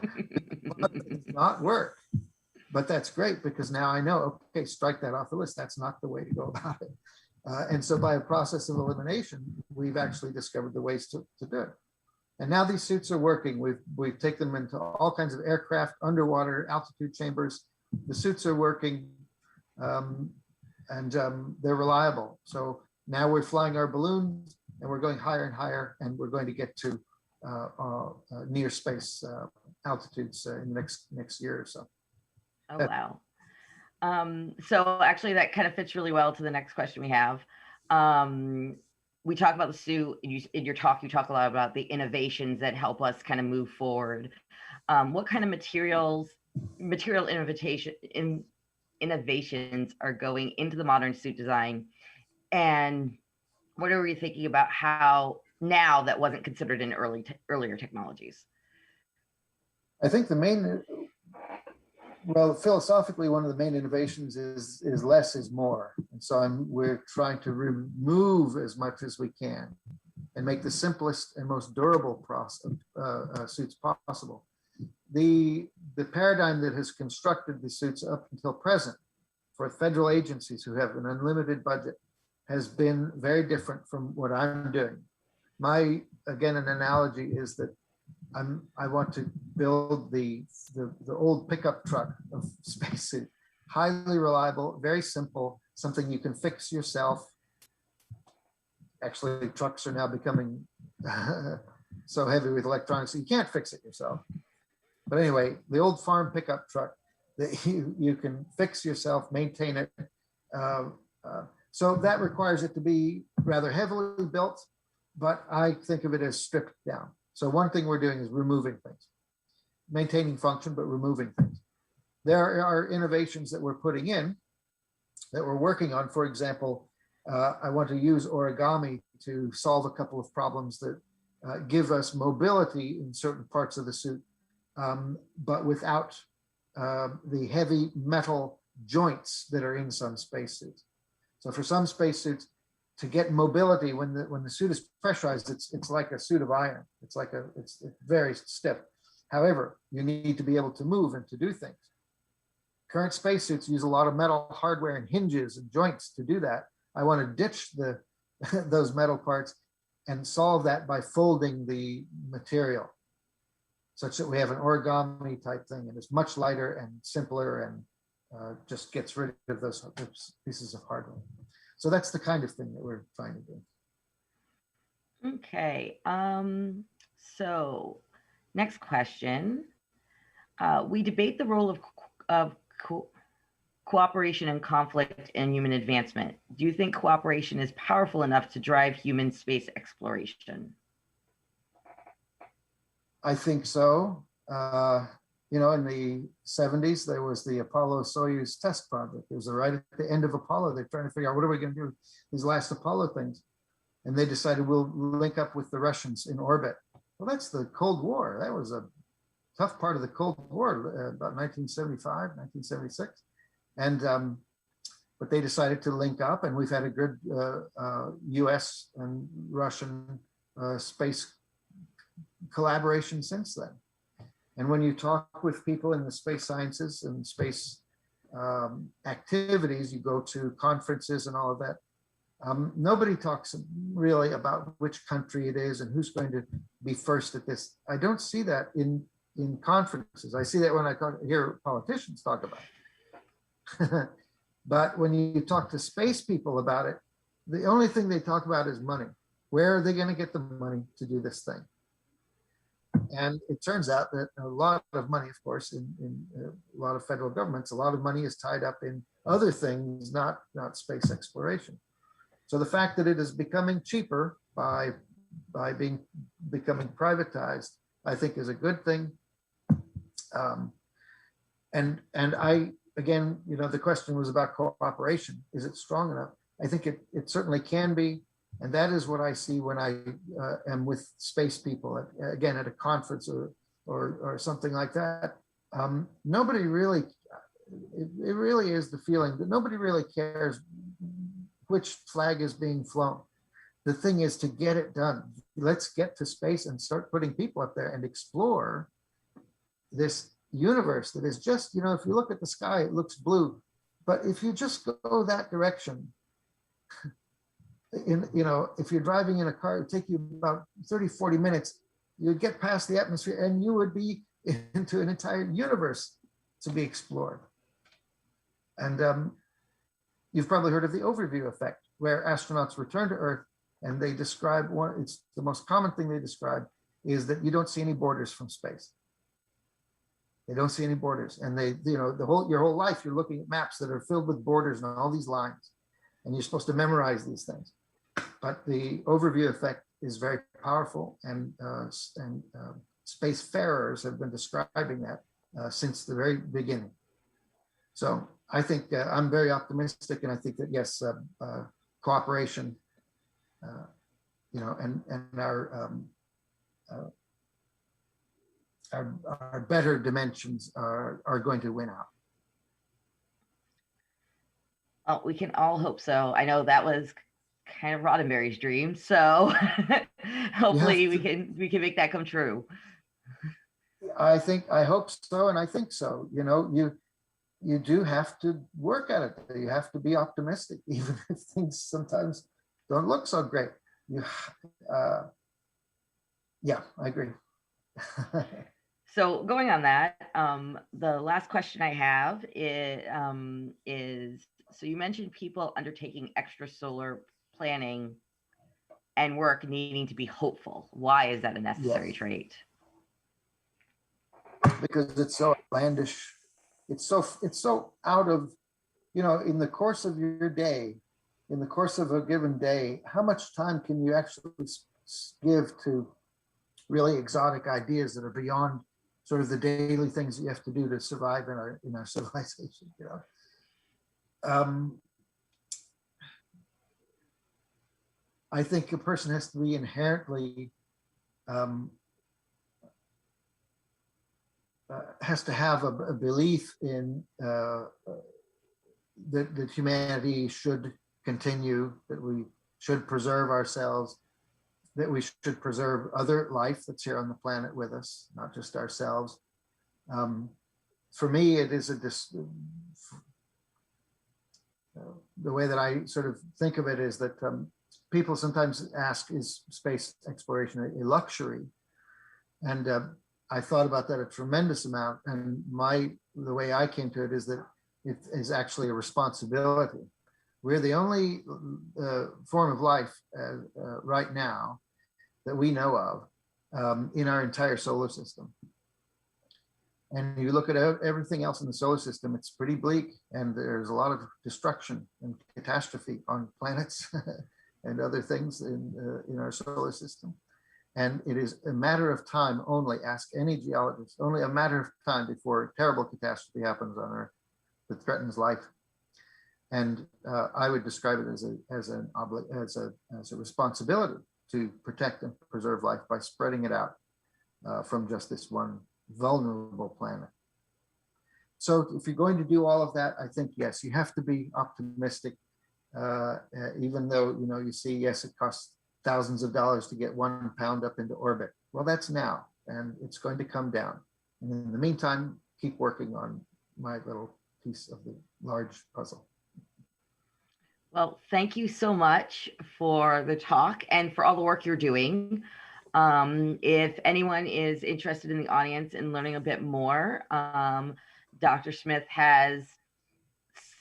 It does not work. But that's great because now I know, okay, strike that off the list. That's not the way to go about it. And so by a process of elimination, we've actually discovered the ways to do it. And now these suits are working. We've taken them into all kinds of aircraft, underwater, altitude chambers. The suits are working and they're reliable. So now we're flying our balloons and we're going higher and higher, and we're going to get to near space altitudes in the next year or so. Oh, wow. So actually that kind of fits really well to the next question we have. We talk about the suit, in your talk, you talk a lot about the innovations that help us kind of move forward. What kind of material innovations are going into the modern suit design? And what are we thinking about how now that wasn't considered in earlier technologies? I think philosophically, one of the main innovations is less is more. And so we're trying to remove as much as we can and make the simplest and most durable suits possible. The paradigm that has constructed the suits up until present for federal agencies who have an unlimited budget has been very different from what I'm doing. Again, an analogy is that I want to build the old pickup truck of spacesuit, highly reliable, very simple, something you can fix yourself. Actually, trucks are now becoming so heavy with electronics, you can't fix it yourself. But anyway, the old farm pickup truck that you can fix yourself, maintain it. So that requires it to be rather heavily built, but I think of it as stripped down. So one thing we're doing is removing things, maintaining function, but removing things. There are innovations that we're putting in that we're working on. For example, I want to use origami to solve a couple of problems that give us mobility in certain parts of the suit, but without the heavy metal joints that are in some spacesuits. So for some spacesuits, to get mobility when the suit is pressurized, it's like a suit of iron. It's very stiff. However, you need to be able to move and to do things. Current spacesuits use a lot of metal hardware and hinges and joints to do that. I want to ditch those metal parts and solve that by folding the material, such that we have an origami type thing, and it's much lighter and simpler and just gets rid of those pieces of hardware. So that's the kind of thing that we're trying to do. Okay. So next question. We debate the role of cooperation and conflict in human advancement. Do you think cooperation is powerful enough to drive human space exploration? I think so. In the 70s, there was the Apollo-Soyuz test project. It was right at the end of Apollo. They're trying to figure out, what are we going to do with these last Apollo things? And they decided we'll link up with the Russians in orbit. Well, that's the Cold War. That was a tough part of the Cold War, about 1975, 1976. And but they decided to link up, and we've had a good US and Russian space collaboration since then. And when you talk with people in the space sciences and space activities, you go to conferences and all of that, nobody talks really about which country it is and who's going to be first at this. I don't see that in conferences. I see that when I hear politicians talk about it. But when you talk to space people about it, the only thing they talk about is money. Where are they going to get the money to do this thing? And it turns out that a lot of money, of course, in a lot of federal governments, a lot of money is tied up in other things, not space exploration. So the fact that it is becoming cheaper by becoming privatized, I think is a good thing. And I, again, the question was about cooperation. Is it strong enough? I think it certainly can be. And that is what I see when I am with space people, again, at a conference or something like that. Nobody really, it really is the feeling that nobody really cares which flag is being flown. The thing is to get it done. Let's get to space and start putting people up there and explore this universe that is just, if you look at the sky, it looks blue. But if you just go that direction, if you're driving in a car, it would take you about 30, 40 minutes. You'd get past the atmosphere and you would be into an entire universe to be explored. And you've probably heard of the overview effect, where astronauts return to Earth and they describe it's the most common thing they describe is that you don't see any borders from space. They don't see any borders. And your whole life, you're looking at maps that are filled with borders and all these lines. And you're supposed to memorize these things. But the overview effect is very powerful, and spacefarers have been describing that since the very beginning. So I think I'm very optimistic, and I think that yes, cooperation, and our better dimensions are going to win out. Oh, we can all hope so. I know that was kind of Roddenberry's dream, so hopefully we can make that come true. I hope so, and I think so. You do have to work at it. You have to be optimistic, even if things sometimes don't look so great. Yeah, I agree. So going on that, the last question I have is so you mentioned people undertaking extrasolar planning and work needing to be hopeful. Why is that a necessary trait? Because it's so outlandish. It's so out of, in the course of your day, in the course of a given day, how much time can you actually give to really exotic ideas that are beyond sort of the daily things that you have to do to survive in our civilization, I think a person has to be inherently has to have a belief in that humanity should continue, that we should preserve ourselves, that we should preserve other life that's here on the planet with us, not just ourselves. For me, it is the way that I sort of think of it is that people sometimes ask, is space exploration a luxury? And I thought about that a tremendous amount. And the way I came to it is that it is actually a responsibility. We're the only form of life right now that we know of in our entire solar system. And you look at everything else in the solar system, it's pretty bleak, and there's a lot of destruction and catastrophe on planets and other things in our solar system. And it is a matter of time only, ask any geologist, only a matter of time before a terrible catastrophe happens on Earth that threatens life. And I would describe it as a responsibility to protect and preserve life by spreading it out from just this one vulnerable planet. So if you're going to do all of that, I think, yes, you have to be optimistic, even though, you see, yes, it costs thousands of dollars to get 1 pound up into orbit. Well, that's now, and it's going to come down. And in the meantime, keep working on my little piece of the large puzzle. Well, thank you so much for the talk and for all the work you're doing. If anyone is interested in the audience in learning a bit more, Dr. Smith has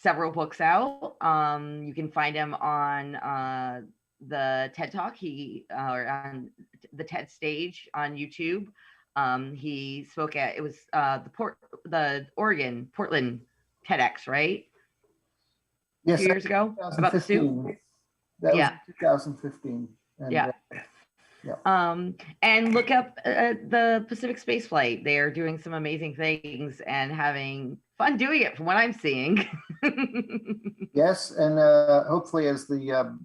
several books out. You can find him on the TED Talk, or on the TED stage on YouTube. He spoke at, it was the Portland TEDx, right? Yes, 2 years ago about the suit. 2015. That was Yeah. 2015. And, Yeah. yeah. And look up the Pacific Spaceflight. They are doing some amazing things and having fun doing it, from what I'm seeing. Yes, and hopefully as the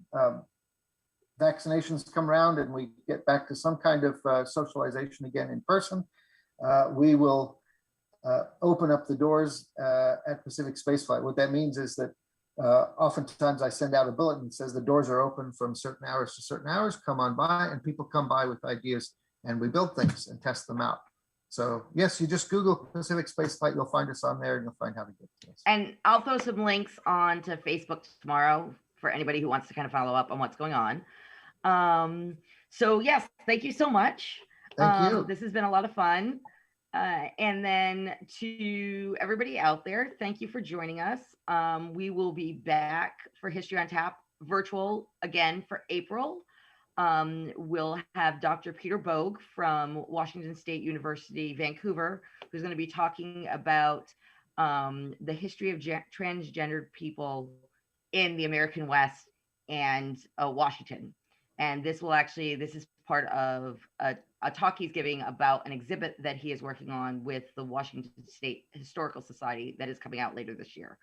vaccinations come around and we get back to some kind of socialization again in person, we will open up the doors at Pacific Spaceflight. What that means is that oftentimes I send out a bulletin that says the doors are open from certain hours to certain hours, come on by, and people come by with ideas and we build things and test them out. So yes, you just Google Pacific Spaceflight, you'll find us on there and you'll find how to get to us. And I'll throw some links onto Facebook tomorrow for anybody who wants to kind of follow up on what's going on. So yes, thank you so much. Thank you. This has been a lot of fun. And then to everybody out there, thank you for joining us. We will be back for History on Tap virtual again for April. We'll have Dr. Peter Bogue from Washington State University, Vancouver, who's going to be talking about the history of transgendered people in the American West and Washington. And this is part of a talk he's giving about an exhibit that he is working on with the Washington State Historical Society that is coming out later this year.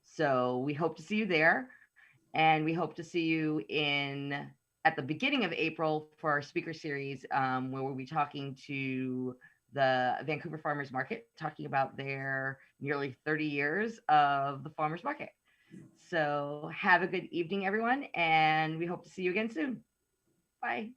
So we hope to see you there. And we hope to see you at the beginning of April for our speaker series, where we'll be talking to the Vancouver Farmers Market, talking about their nearly 30 years of the farmers market. So have a good evening, everyone, and we hope to see you again soon. Bye.